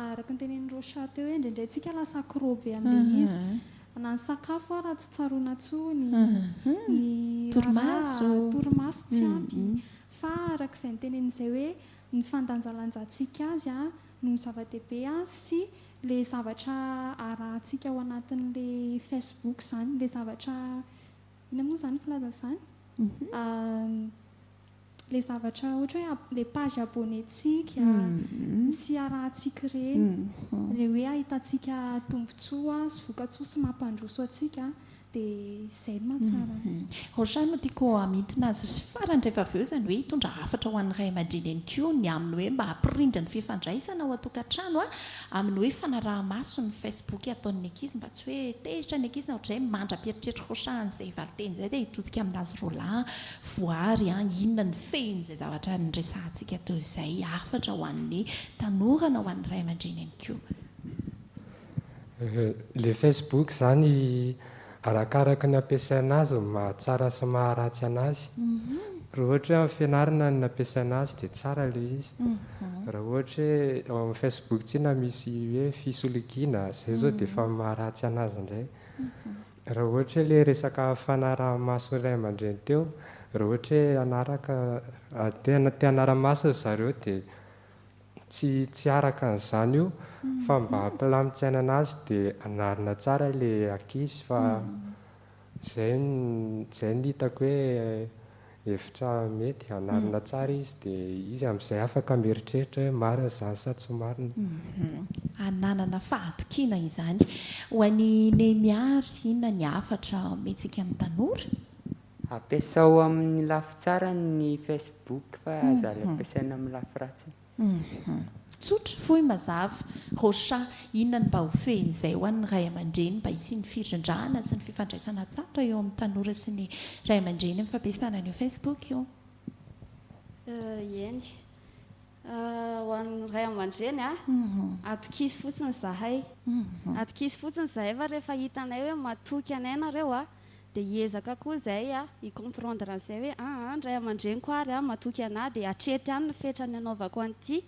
araka ny tenen'ireo chat teo hoe indraindray tsika lasa crobe amin'ilay izy na ny sakafo a raha tsy tsaroana tsony ny torimaso tsy ampy fa arak'izay ny tenen'izay hoe ny fandanjalanjantsika azy a no zava-dehibe a sy le zavatra arahantsika ao anatin'le Facebook zany le zavatra ina moa zany filaza zany le zavatra ohatra hoe le page abonnetsika sy arahantsika ireny le hoe ahitantsika tombontsoa sy vokatsoa sy mampandroso atsika dia izay no mahatsara ohatrany no tiako amintina azy farany rehefa avy eo zany hoe hitondra hafatra ho an'ny ray aman-dreny ihany koa ny amin'ny hoe mba hampirindra ny fifandraisana ao an-tokantrano amin'ny hoe fanaraha-maso ny Facebook ataon'ny ankizy mba tsy hoe tezitra ny ankizy na ohatr'izay mandra-pieritreritra hosan'izay valiteny zay dia hitodika aminazy rola voary inona ny fehin'izay zavatra ny resantsika teo izay hafatra ho an'ny tanorana ho an'ny ray aman-dreny ihany koa le Facebook zany arakaraka ny ampiasaina azy mahatsara sy maharatsy anazy raha ohatra hoe amin'ny fianarana ny ampiasaina azy dia tsara ilay izy raha ohatra hoe ao amin'ny Facebook tsina misy hoe fisolokiana izay zao dia efa maharatsy anazy indray raha ohatra hoe ilay resaka fanaraha-maso iray aman-dreny teo raha ohatra hoe anaraka te hanara-maso zareo dia tsy araka an'izany io fa mba hampilamin-tsaina anazy dia anarina tsara ilay ankizy fa izay ny hitako hoe hevitra mety anarina tsara izy dia izy amin'izay afaka mieritreritra hoe marina izany sa tsy marina ananana fahatokiana izany ho an'ny nemiary inona ny hafatra mentsika amin'ny tanora ampiasao amin'ny lafy tsara ny Facebook fa azaly ampiasaina amin'ny lafy ratsy tsotra fohy mazava rocha inona ny mba ho fehin'izay ho an'ny ray aman-dreny mba hisiany firindrana sy ny fifandraisana tsara eo amin'ny tanora sy ny ray aman-dreny amin'ny fampiasana an'io Facebook io eny ho an'ny ray aman-dreny atokizy fotsiny zahay atokizy fotsiny zahay fa rehefa hitanay hoe matoky anay nareo dia hiezaka koa izay hicomprendre an'izay hoe ray aman-dreny koa ary matoky anay dia atretra ihany ny fetra ny anaovako an'ity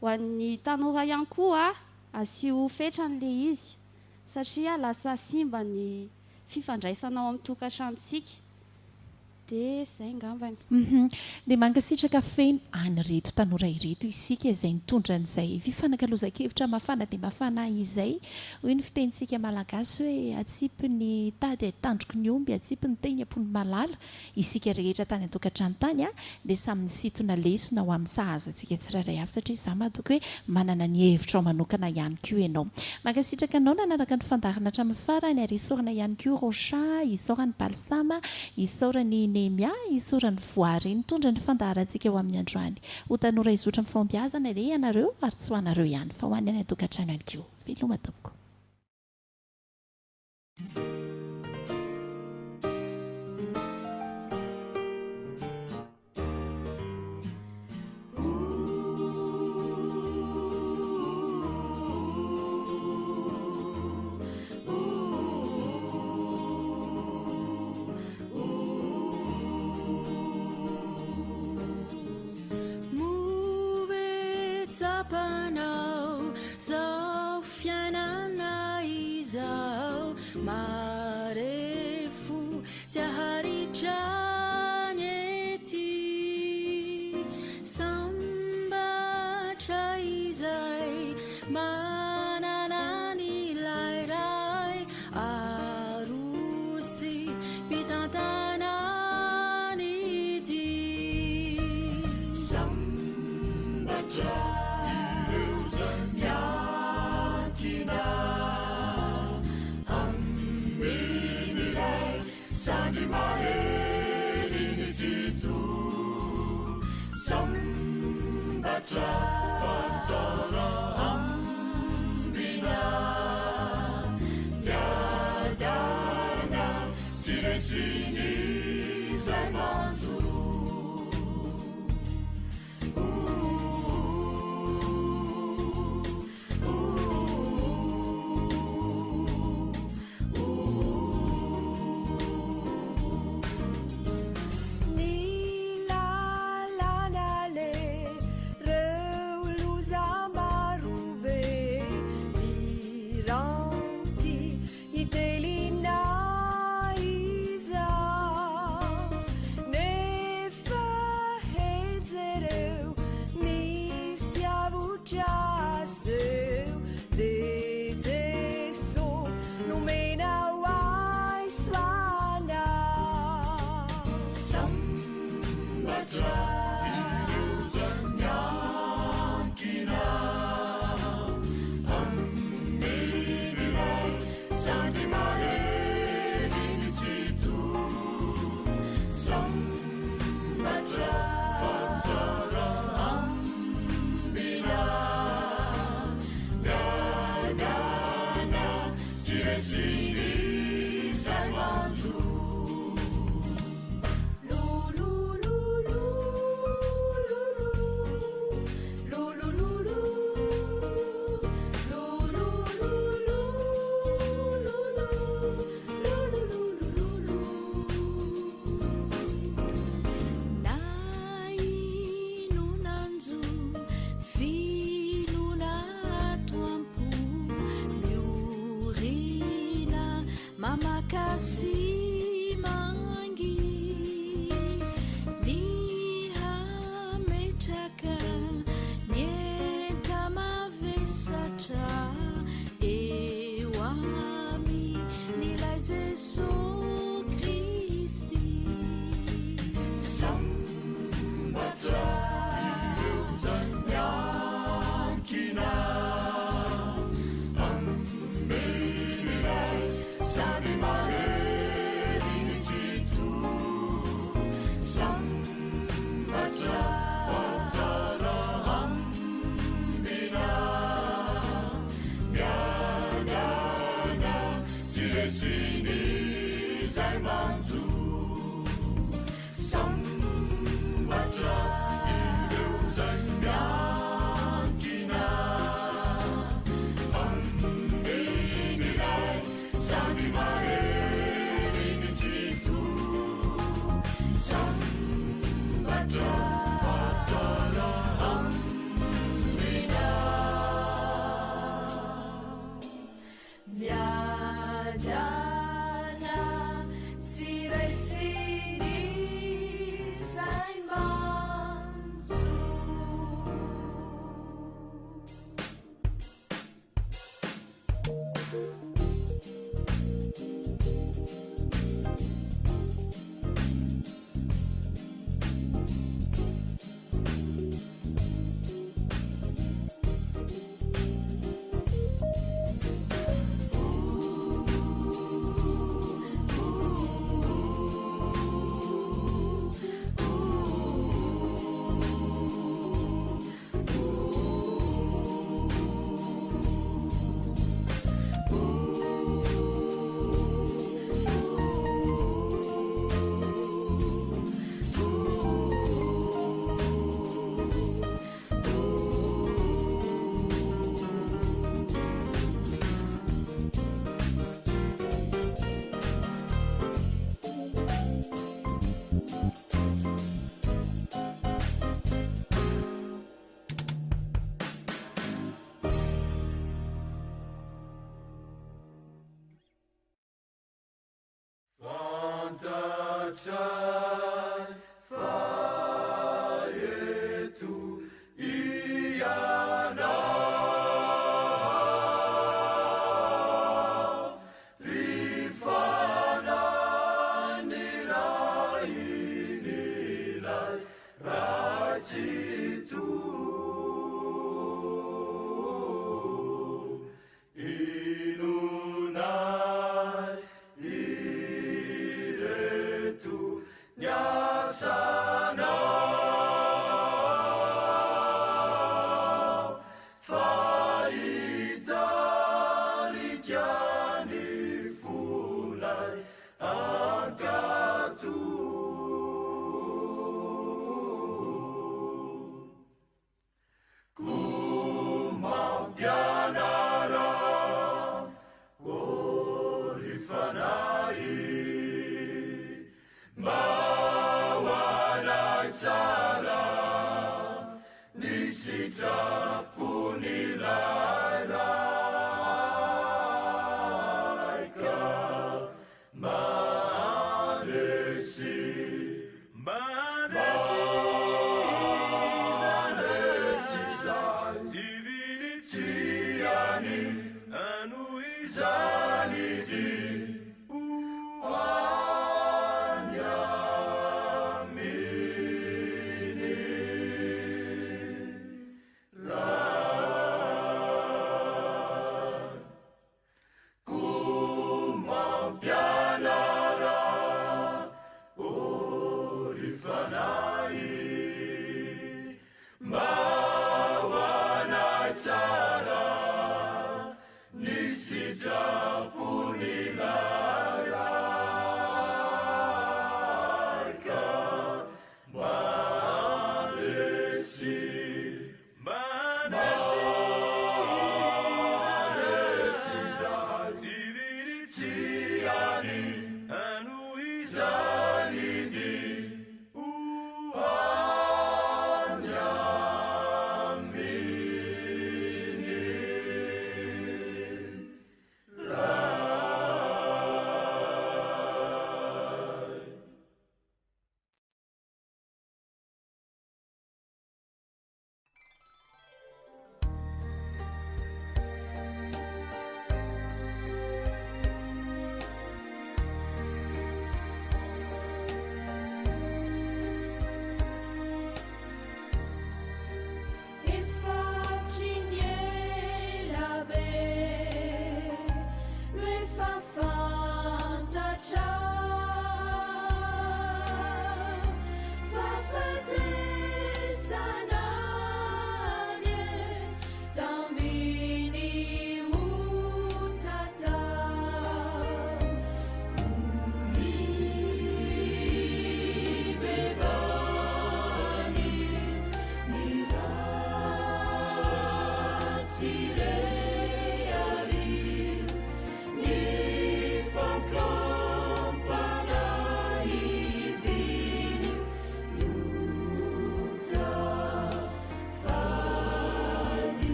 ho an'ny tanora ihany koa asio fetra n'ilay izy satria lasa simba ny fifandraisanao amin'ny tokantranontsika dia izay ngambany dia mankasitraka feno any reto tanora ireto isika izay nitondra n'izay fifanankalozan-kevitra mafana dia mafana izay hoy ny fitenitsika malagasy hoe atsipy ny tady tandroko ny omby atsipy ny teny ampony malala isika rehetra tany an-tokantrano tany dia samy nisitona lesona ho amin'ny sahazatsika tsirairay avy satria izaho madoko hoe manana ny hevitra ao manokana ihany koa ianao mankasitraka anao nanaraka ny fandarana hatramin'ny farany ary isaorana ihany koa rocha isaorany balsama isaorany nemia isaorany voary nitondra ny fandaharantsika eo amin'ny androany ho tanora izotra amin'ny fombiazana le ianareo ary tsy ho anareo ihany fa ho any any an-tokantrano ihany koa veloma tompoko Zapanao zao fiainana izao marefu tsy aharitrany ety sambatra izay manana ny lairay arosy pitantanany ity sambatra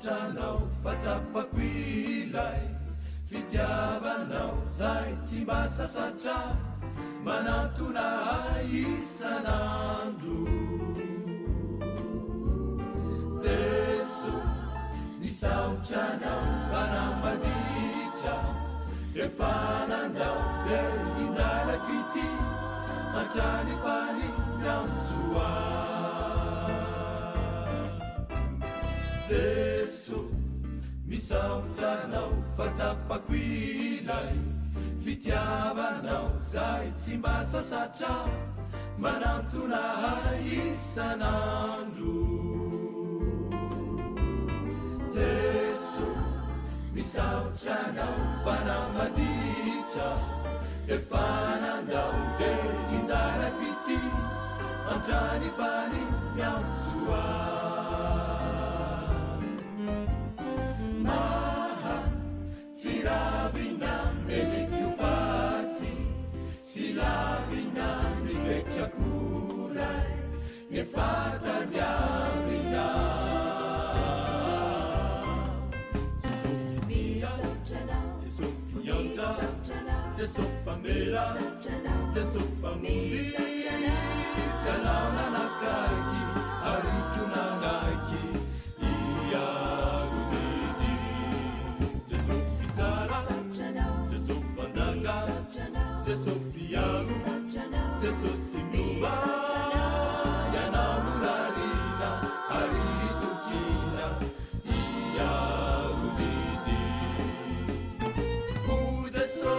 misaotranao fatsapako ilay fitiavanao zay tsy mba sasatra manatona isanandro jeso misaotranao fanamaditra efanandao ze injala fity antrany pani miamsoa jeso misaotranao fatsapako ilay fitiavanao zay tsy mba sasatra manatona isanandro jeso misaotranao fanamaditra efanandao de injala fity antrany pani miamsoa maha tsy ravina melekio faty sy lavina mipetrakoray nefatadiavina tesopamera tesopamuzi fialaunanakaki arikiunanaki iarunidi tesopizara tesopandaga tesopias tesotsimuva yananunarina aritukina iarunidi kudeso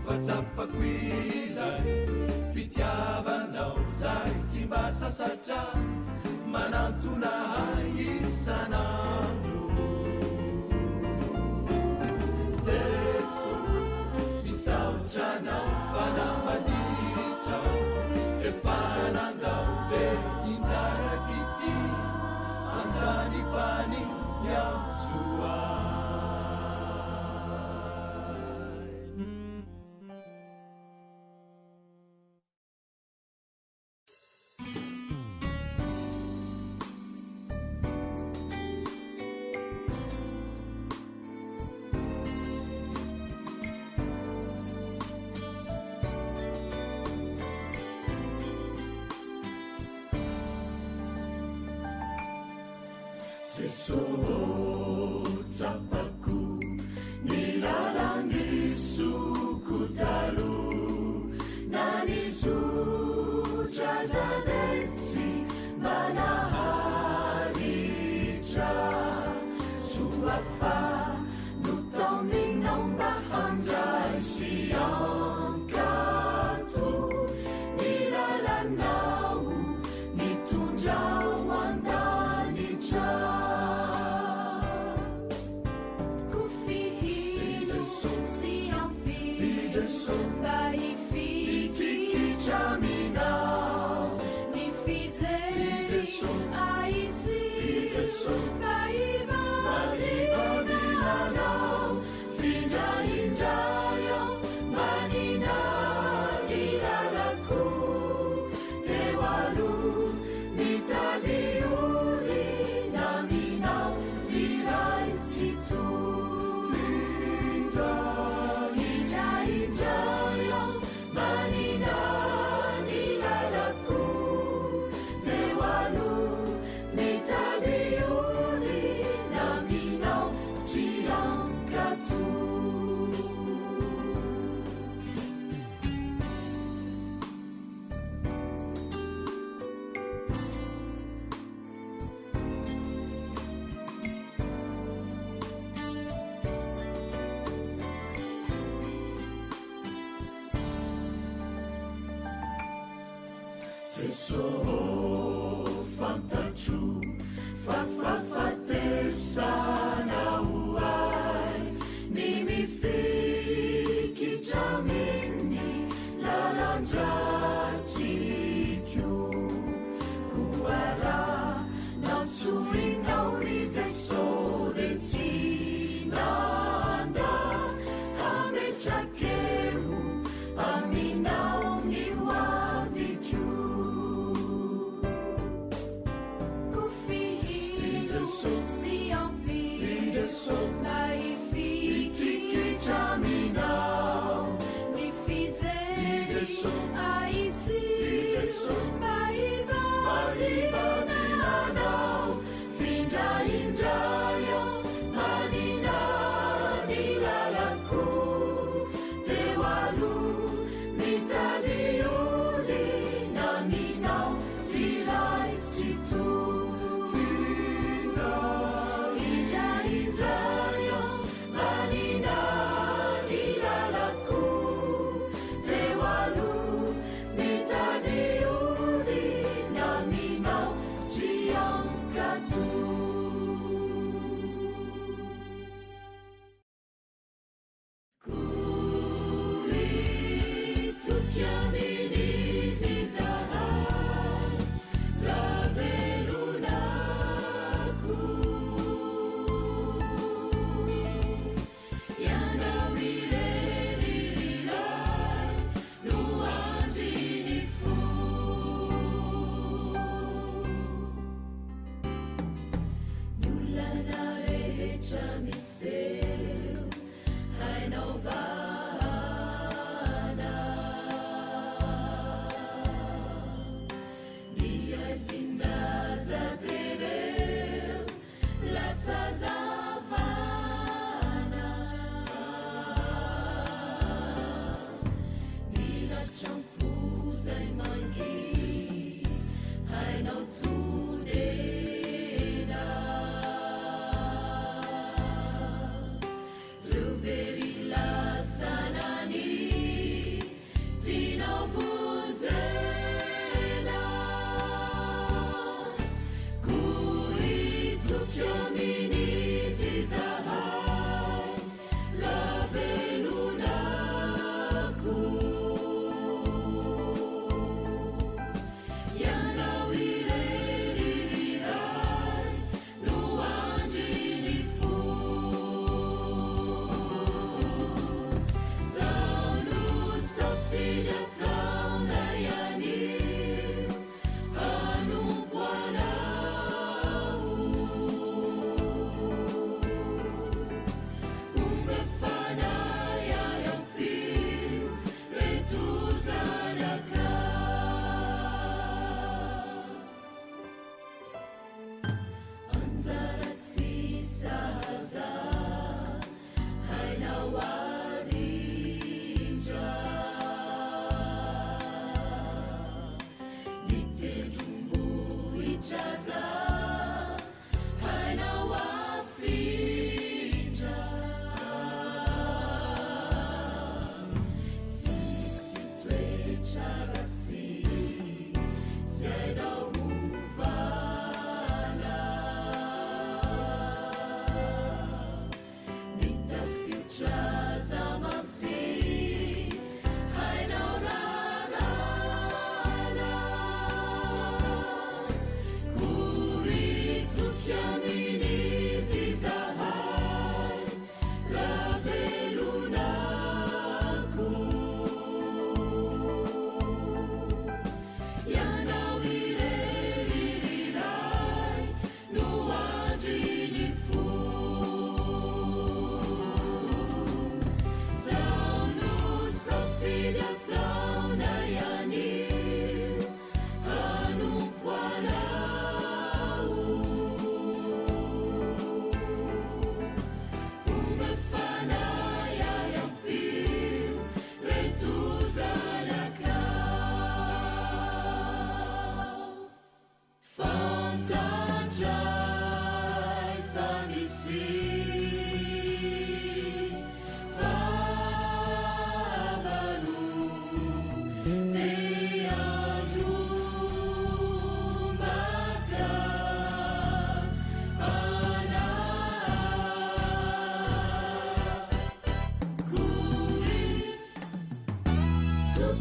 fatsapako ilay fitiavanao zay tsy mba sasatra manatona isanandro jeso misaotranao fanamaditra efanandao le injara fity antrany pani miamsoa tsapako nilalangisoko talo nanizotra zadetsy manaharitra soafa no taominao mba handray sy ankato nilalanao nitondrao andanitra Baifikitraminao nifijery aitsy baivatinanao findraindrayo manina lilalako teo alo nitaliori naminao liraitsito findraindrayo Jesô fantatro fafafatesana hoay ny mifikitra minny lalandratsiko koara natsoinao ry Jesô de tsy nanda hametrakeo aminao ny hoaviko kofi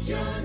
Anu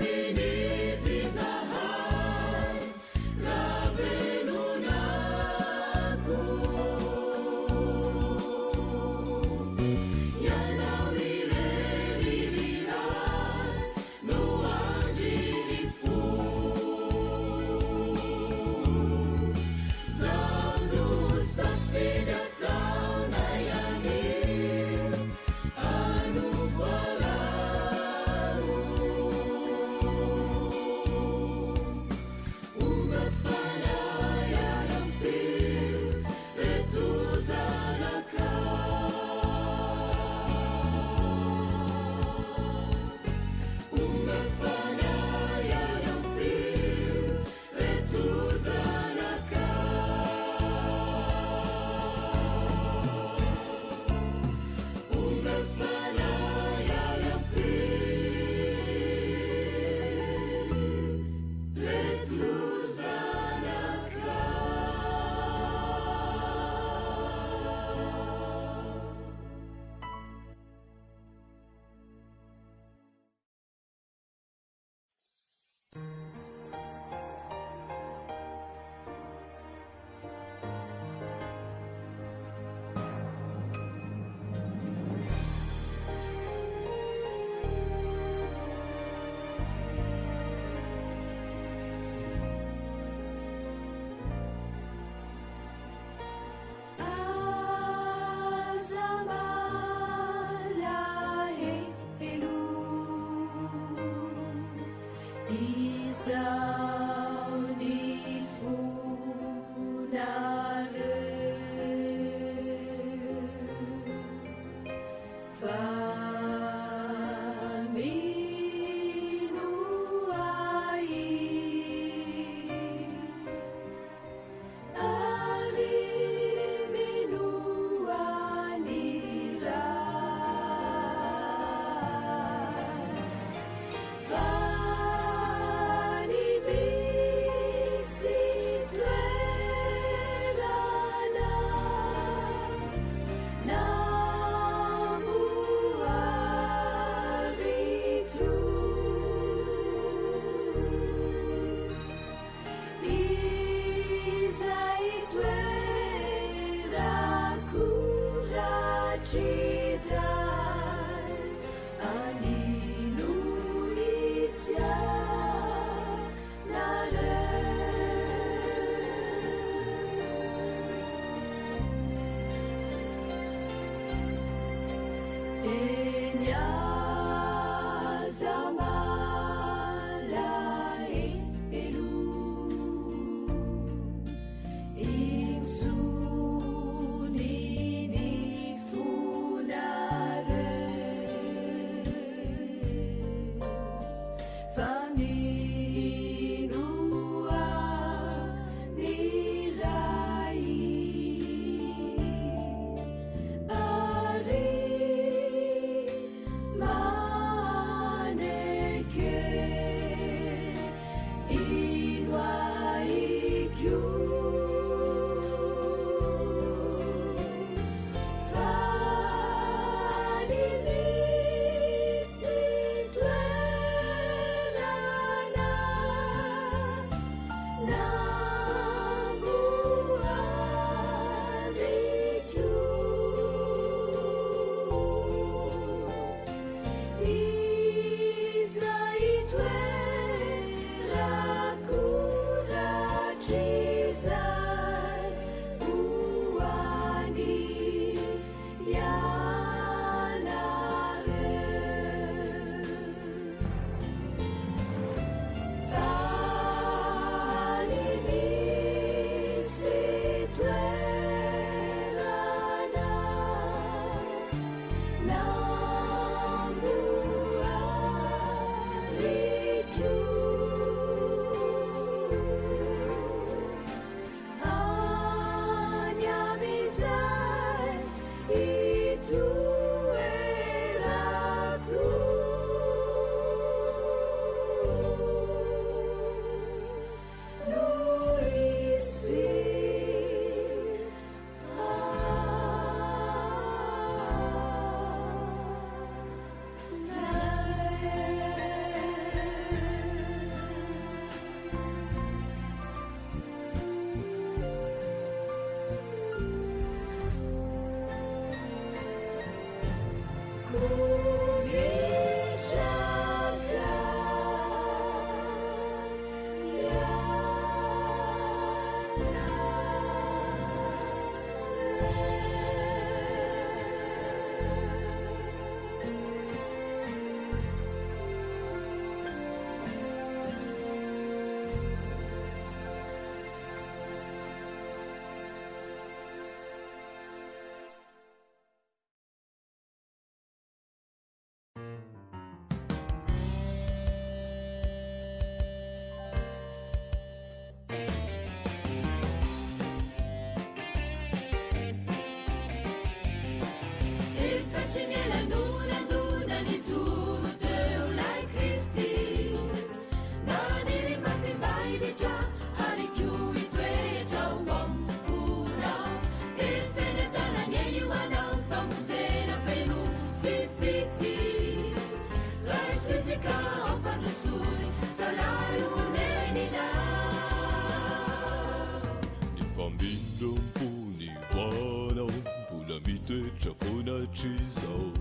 这voninahitrizao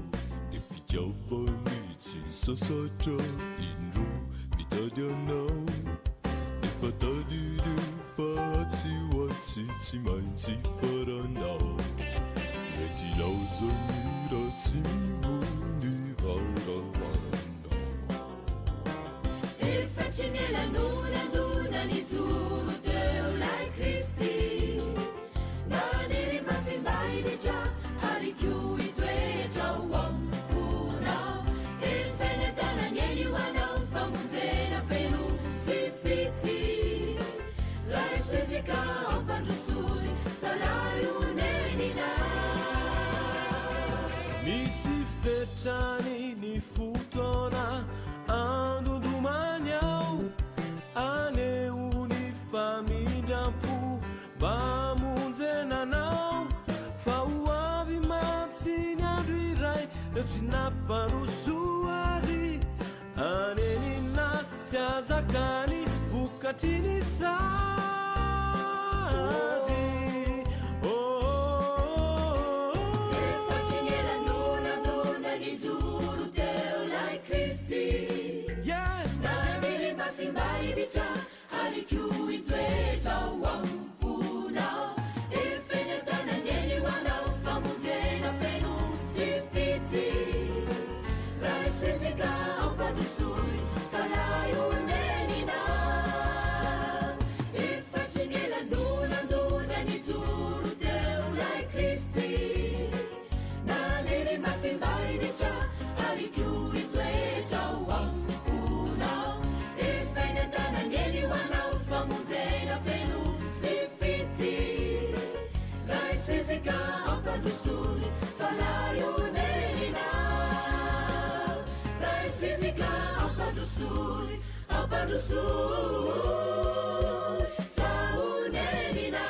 dia fitiavany tsy sasatra indro mitady anao nefa tadiny fa tsy hoatsy tsy maintsy faranao mety laozany raha tsy mivony rararanao efa tsy nielanonandona ny joro teo lay Kristy nanery mafimbaiditra harikio itoetra ho amponao efeny tananyeny ho anao famonjena feno sy fity lay soizika ampandrosoy salayonenina misy fetrany ny fotona andondomany ao aneony famindrampo mba monjenanao fa ho avy matsy ny andro iray eo tsy namparoso azy anenina tsy azakany vokatry ny sazy efa tsy nielanonandona ny joro teo lay Kristy nanery mafimbaiditra harikio itoetra ho amponao efeny tananyeny ho anao famonjena feno sy fity lay soizika ampandrosoy salayonenina efa tsy nielanonandona ny joro teo lay Kristy nanery mafimbaiditra harikio itoetra ho amponao efeny tananyeny ho anao famonjena feno sy fity lay soizika ampandrosoy salayonenina lay soizika ampandrosoy saonenina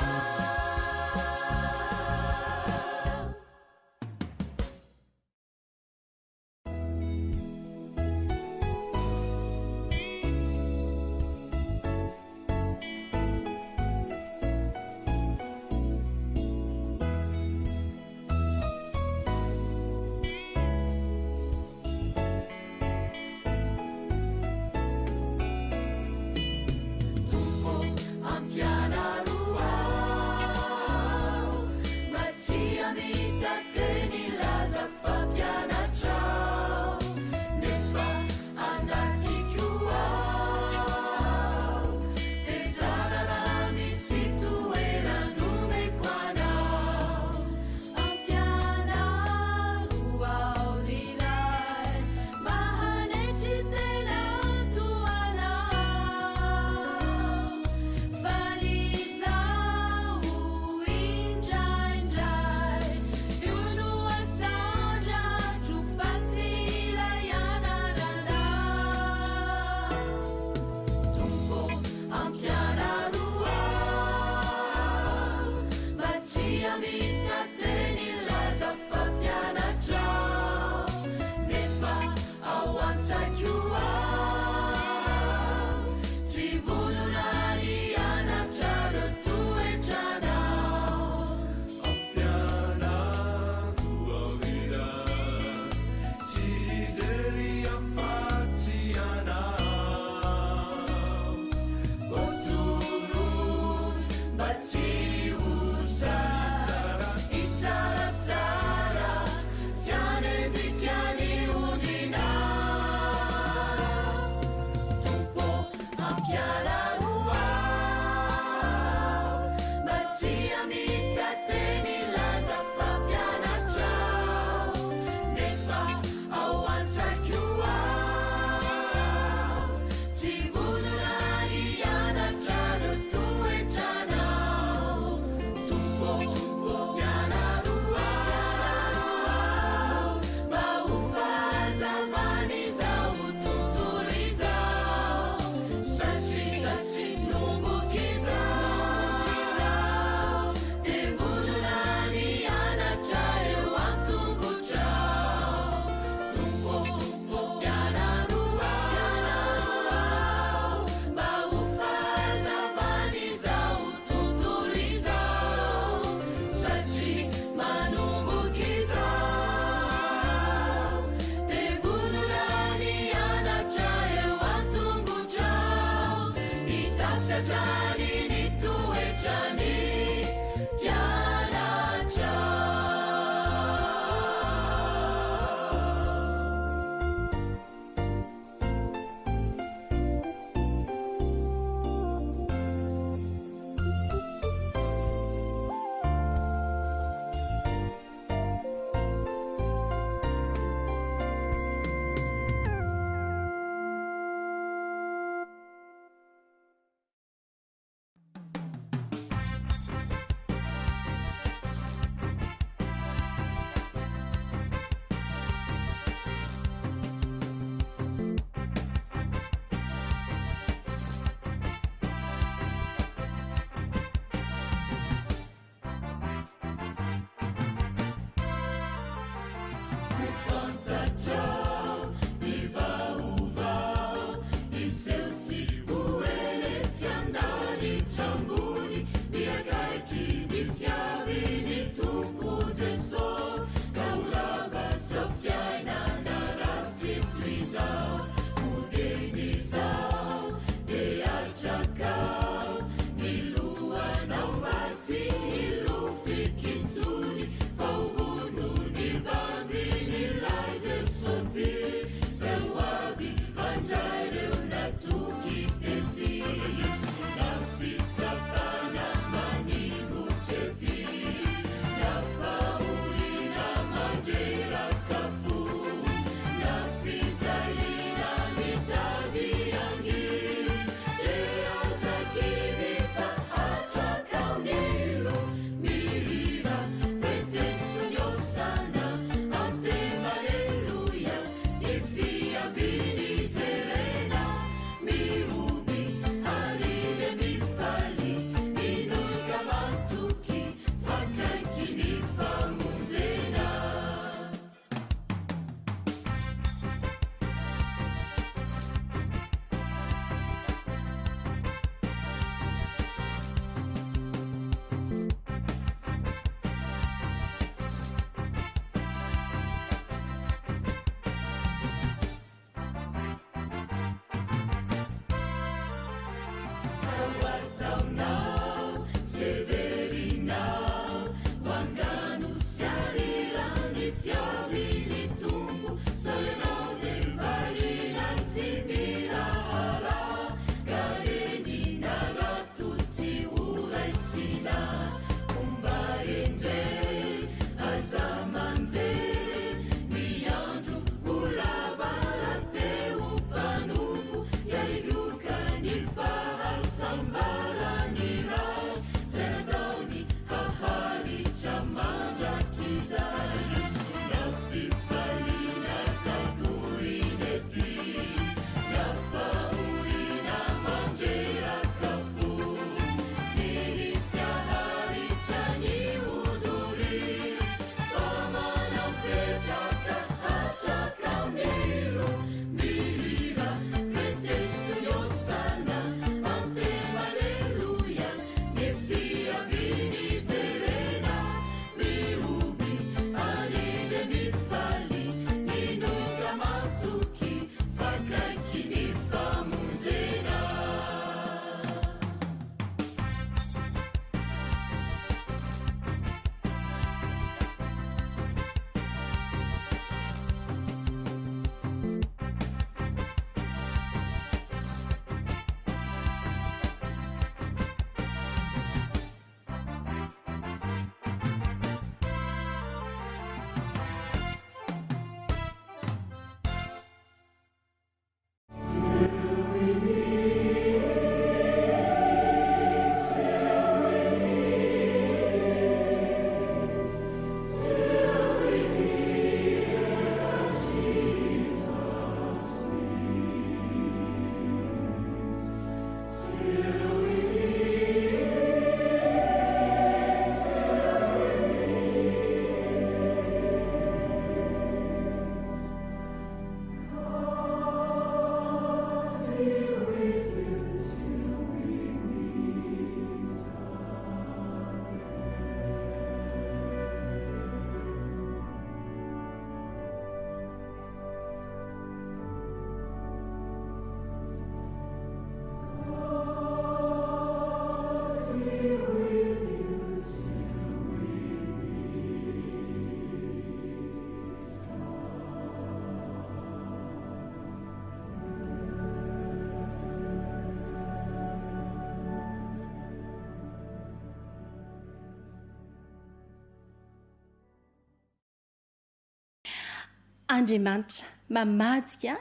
Andriamanitra mamadika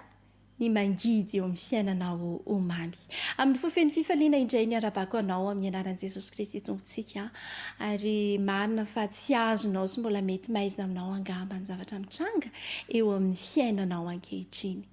ny mangidy eo amin'ny fiainanao omamy. Amin'ny fofeny fifaliana indray ny arabako anao amin'ny anaran'i Jesosy Kristy tompontsika, ary marina fa tsy azonao sy mbola mety maizina aminao angamba ny zavatra mitranga eo amin'ny fiainanao ankehitriny.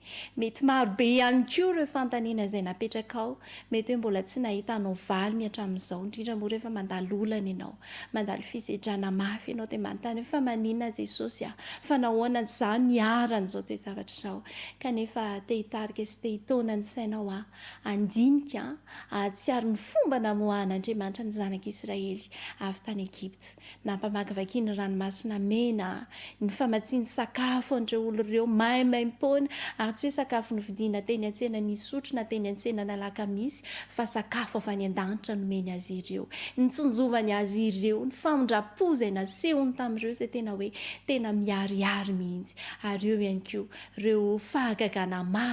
Mety marobe ihany koa ireo fantaniana izay napetrakao, mety hoe mbola tsy nahitanao valiny hatramin'izao, indrindra moa rehefa mandalo olana ianao, mandalo fisedrana mafy ianao dia manontany fa maninona Jesosy fa nahoana izany niaran'izao toe-javatra izao, kanefa hitarika sy te hitona ny sainao andinika ahatsiaro ny fomba namoahan'Andriamanitra ny zanak'Israely avy tany Egipta, nampamagavaky ny ranomasina mena, ny famatsiany sakafo an'ireo olo ireo maimaim-poana, ary tsy hoe sakafo novidiana teny an-tsena nisotro na teny an-tsena nalakamisy, fa sakafo avy any an-danitra nomeny azy ireo, ny tsonjovany azy ireo, ny famondrapo izay nasehony tamin'ireo izay tena hoe tena miariary mihitsy, ary eo ihany koa ireo fahagagana maro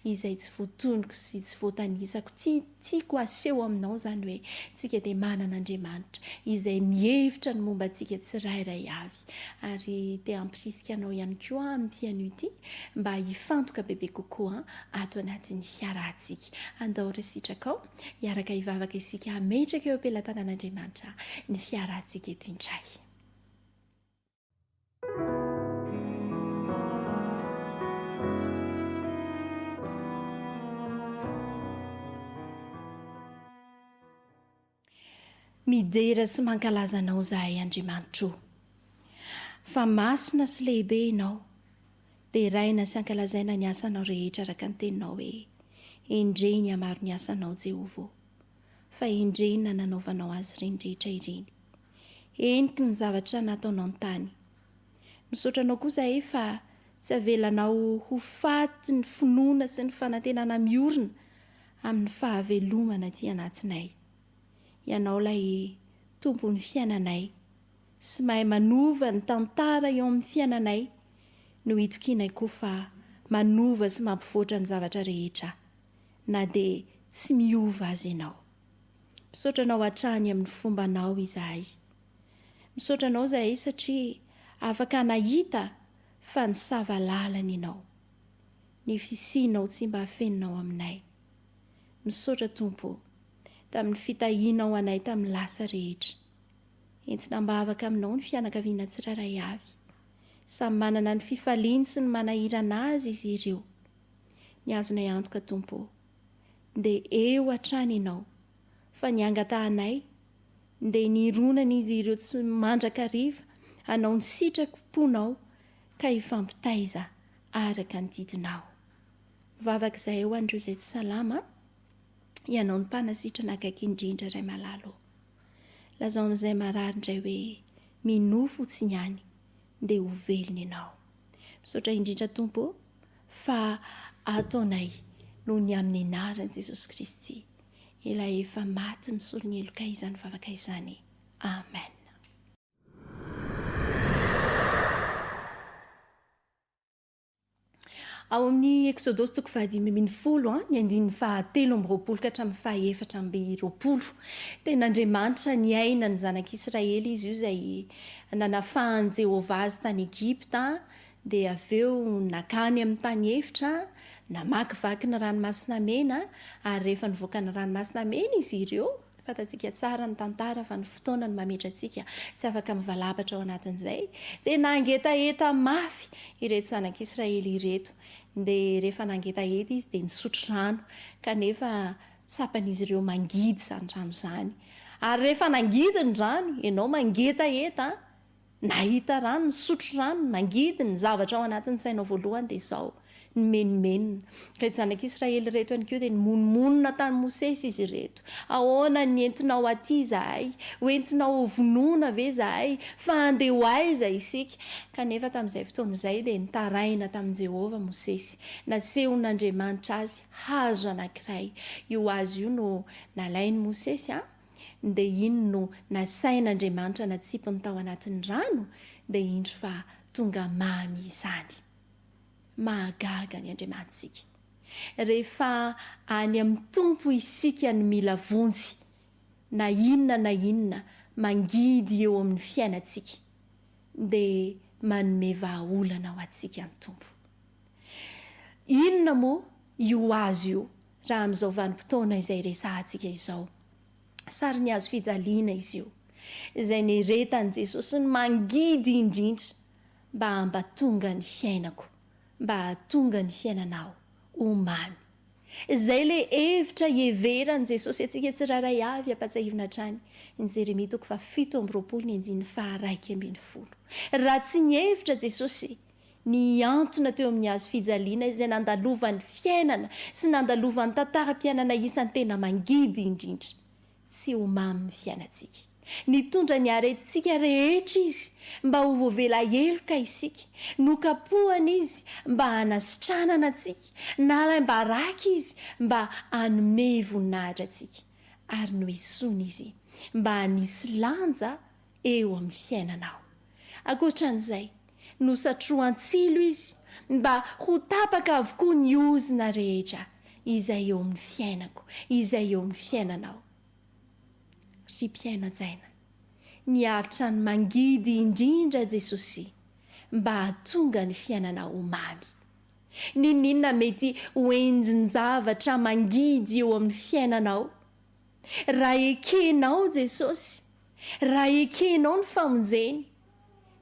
izay tsy voatonoko sy tsy voatanisako. Tiako aseho aminao izany hoe tsika dia manan'Andriamanitra izay mihevitra ny momba antsika tsirairay avy, ary dia ampirisika anao ihany koa amin'ny fianio ity mba hifantoka bebe kokoa ato anatin'ny fiarahantsika. Andao resitrakao hiaraka hivavaka isika hametraka eo am-pelatanan'Andriamanitra ny fiarahantsika eto indray. Midera sy mankalaza anao zahay Andriamanitra, fa masina sy lehibe ianao, dia raina sy ankalazaina ny asanao rehetra araka ny teninao hoe endreny hamaro ny asanao Jehovah, fa endreny nanaovanao azy ireny rehetra ireny, eniky ny zavatra nataonao ny tany. Misaotranao kosa fa tsy avelanao ho faty ny finoana sy ny fanantenana miorina amin'ny fahavelomana aty anatinay. Ianao ilay tompon'ny fiainanay sy mahay manova ny tantara eo amin'ny fiainanay, no hitokinay koa fa manova sy mampivoatra ny zavatra rehetra, na dia tsy miova azy ianao. Misaotranao hatrany amin'ny fombanao izahay. Misaotranao izahay satria afaka nahita fa nisava lalana ianao, ny fisianao tsy mba hafeninao aminay. Misaotra Tompo tamin'ny fitahianao anay tamin'ny lasa rehetra, entina mba havaka aminao ny fianakaviana tsirairay avy, samy manana ny fifaliany sy ny manahirana azy izy ireo. Ny azonay antoka Tompo dia eo hatrany ianao, fa niangatahanay dia nironana izy ireo tsy mandraka hariva hanao ny sitraponao ka hifampitaiza araka ny didinao. Vavaka izay ho andreo izay tsy salama, ianao ny mpanasitrana akaiky indrindra iray malalo. Lazao amin'izay marary indray hoe minoa fotsiny ihany dia ho velona ianao. Misaotra indrindra Tompo fa ataonay noho ny amin'ny anaran'i Jesosy Kristy, ilay efa maty ny solony eloka izany vavaka izany. Amen. Ao amin'ny Exodosy 5:10 ny 17:20 ka hatramin'ny 4:20, ten'Andriamanitra niaina ny zanak'Israely izy io izay nanafahany Jehovah azy tany Egipta, dia avy eo nakany amin'ny tany efitra, namakivaky ny ranomasina mena, ary rehefa nivoaka ny ranomasina mena izy ireo, fantatsika tsara ny tantara fa ny fotoana ny mametra antsika tsy afaka mivalapatra ao anatin'izay, dia nangetaheta mafy ireto zanak'Israely ireto, dia rehefa nangetaheta izy dia nisotro rano, kanefa tsapan'izy ireo mangidy izany rano izany, ary rehefa nangidy ny rano, ianao mangetaheta nahita rano, nisotro rano, nangidy ny zavatra ao anatin'ny sainao voalohany dia izao ny menimenina. Reto zanak'Israely reto ihany koa dia nimonmonina tany Mosesy izy ireto, ahoana ny entinao aty izahay, hoentinao vonoina ve izahay, fa andeha ho aiza isika? Kanefa tamin'izay fotoana izay dia nitaraina tamin'i Jehovah Mosesy, nasehon'Andriamanitra azy hazo anankiray. Io hazo io no nalainy Mosesy dia iny no nasain'Andriamanitra natsipony tao anatin'ny rano, dia indro fa tonga mamy izany. Mahagaga ny Andriamantsika. Rehefa any amin'ny Tompo isika ny mila vonjy, na inona mangidy eo amin'ny fiainantsika, dia manome vahaolana ho antsika ny tompo. Inona moa io azo io raha amin'izao vanim-potoana izay resantsika izao? Sary ny azo fijaliana izy io, izay neretan'i Jesosy ny mangidy indrindra mba hampatonga ny fiainako, mba hahatonga ny fiainanao ho mamy. Izay le hevitra heveran'i Jesosy antsika tsiraray avy ampatsahivina hatrany ny Jeremia 7:2-1. Raha tsy ny hevitra Jesosy ny antona teo amin'ny azo fijaliana izay nandalovan'ny fiainana sy nandalovan'ny tantaram-piainana isan'ny tena mangidy indrindra, tsy ho mamy ny fiainantsika. Nitondra ny aretintsika rehetra izy mba ho voavela heloka isika, nokapohana izy mba hanasitranana antsika, nalambaraka izy mba hanome voninahitra antsika, ary noesoana izy mba hanisy lanja eo amin'ny fiainanao. Ankoatran'izay, nosatroan-tsilo izy mba ho tapaka avokoa ny ozina rehetra izay eo amin'ny fiainako, izay eo amin'ny fiainanao. Ry mpiaino-tsaina, niaritra ny mangidy indrindra Jesosy mba hahatonga ny fiainanao ho mamy. Ninona mety ho enjin-javatra mangidy eo amin'ny fiainanao? Raha ekenao Jesosy, raha ekenao ny famonjeny,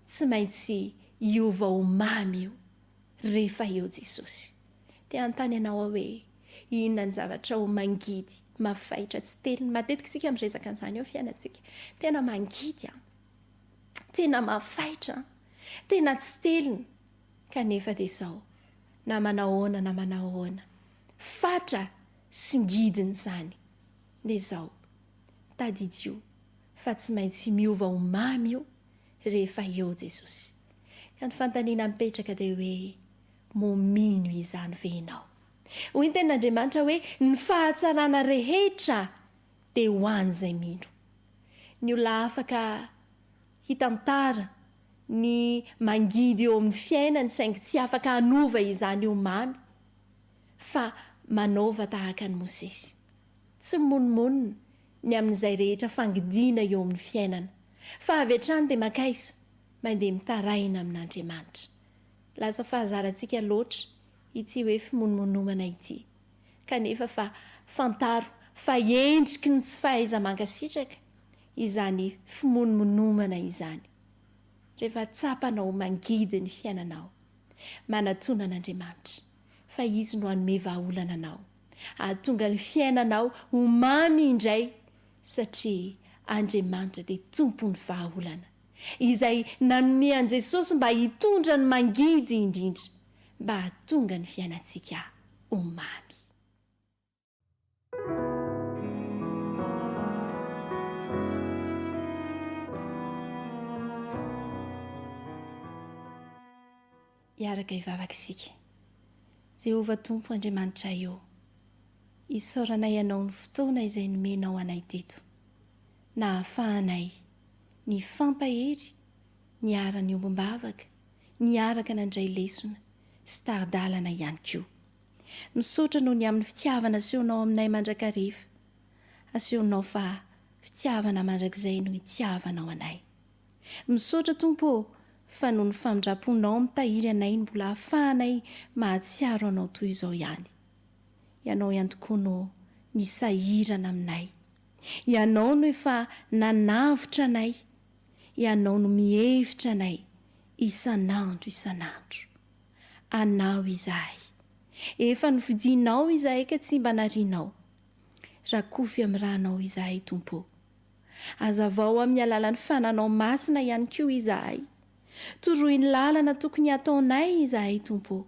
tsy maintsy hiova ho mamy io rehefa eo Jesosy. Te hanontany ianao hoe inona ny zavatra ho mangidy, mafaitra, tsy teliny? Matetika isika miresaka an'izany eo fiainantsika. Tena mangidy, tena mafaitra, tena tsy teliny. Kanefa dia izao, na manahoana na manahoana, fatra sy ngidiny izany. Dia izao, tadidio fa tsy maintsy miova ho mamy io rehefa eo Jesosy. Ka ny fantaniana mipetraka dia hoe momino izany ve ianao? Hoy ny tenin'Andriamanitra hoe ny fahatsarana rehetra dia ho an'izay mino. Ny olona afaka hitantara ny mangidy eo amin'ny fiainany saingy tsy afaka hanova izany ho mamy, fa manaova tahaka ny Mosesy, tsy monmonina ny amin'izay rehetra fangidiana eo amin'ny fiainana, fa avy hatrany dia makaisa mandeha mitaraina amin'Andriamanitra. Lasa fahazarantsika loatra ity hoe fimonimonomana ity, kanefa fa fantaro fa endriky ny tsy fahaiza-mankasitraka izany fimonimonomana izany. Rehefa tsapanao mangidy ny fiainanao, manatona an'Andriamanitra fa izy no hanome vahaolana anao, ahatonga ny fiainanao ho mamy indray, satria Andriamanitra dia tompony vahaolana, izay nanome an'i Jesosy mba hitondra ny mangidy indrindra, mba hahatonga ny fiainantsika ho mamy. Iaraka hivavaka isika. Jehova Tompo Andriamanitra eo, isaoranay ianao ny fotoana izay nomenao anay teto, na hahafahanay ny fampahery, ny arany ombam-bavaka, ny araka nandray lesona sy taridalana ihany koa. Misaotra noho ny amin'ny fitiavana asehonao aminay mandrakariva, asehonao fa fitiavana mandrakizay no hitiavanao anay. Misaotra Tompo fa noho ny famindraponao mitahiry anay, ny mbola hahafahanay mahatsiaro anao toy izao ihany. Ianao ihany tokoa no misahirana aminay, ianao no efa nanavitra anay, ianao no mihevitra anay isanandro isanandro. Anao izahay, efa novidinao izahay ka tsy mba narianao. Rakofy amin'ny rahanao izahay Tompo, azavao amin'ny alalan'ny fananao masina ihany koa izahay. Toroy ny lalana tokony ataonay izahay Tompo,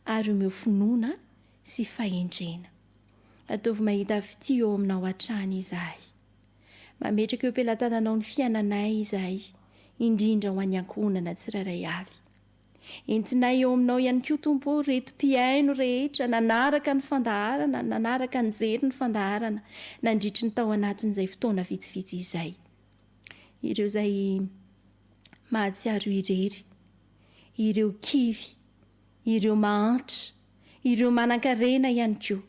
ary omeo finoana sy fahendrena. Ataovy mahita fity eo aminao hatrany izahay. Mametraka eo am-pelatananao ny fiainanay izahay, indrindra ho any ankohonana tsiraray avy. Entinay eo aminao ihany koa Tompo reto mpiaino rehetra nanaraka ny fandaharana, nanaraka ny jery ny fandaharana nandritry ny tao anatin'izay fotoana vitsivitsy izay. Ireo izay mahatsiaro irery, ireo kivy, ireo mahantra, ireo manan-karena ihany koa,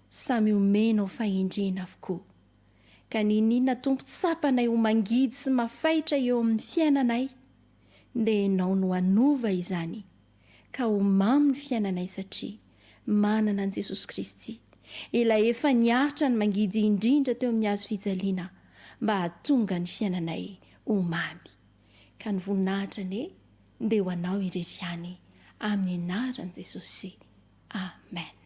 samy omenao fahendrena avokoa. Ka ninona Tompo tsapanay ho mangidy sy mafaitra eo amin'ny fiainanay, dia nao no anova izany ka ho mamy ny fiainanay satria manana an' jesosy kristy ilay efa niaritra ny mangidy indrindra teo amin'ny hazo fijaliana mba hahatonga ny fiainanay ho mamy ka ny voninahitra ane dia ho anao irery ihany amin'ny anaran'i jesosy amen.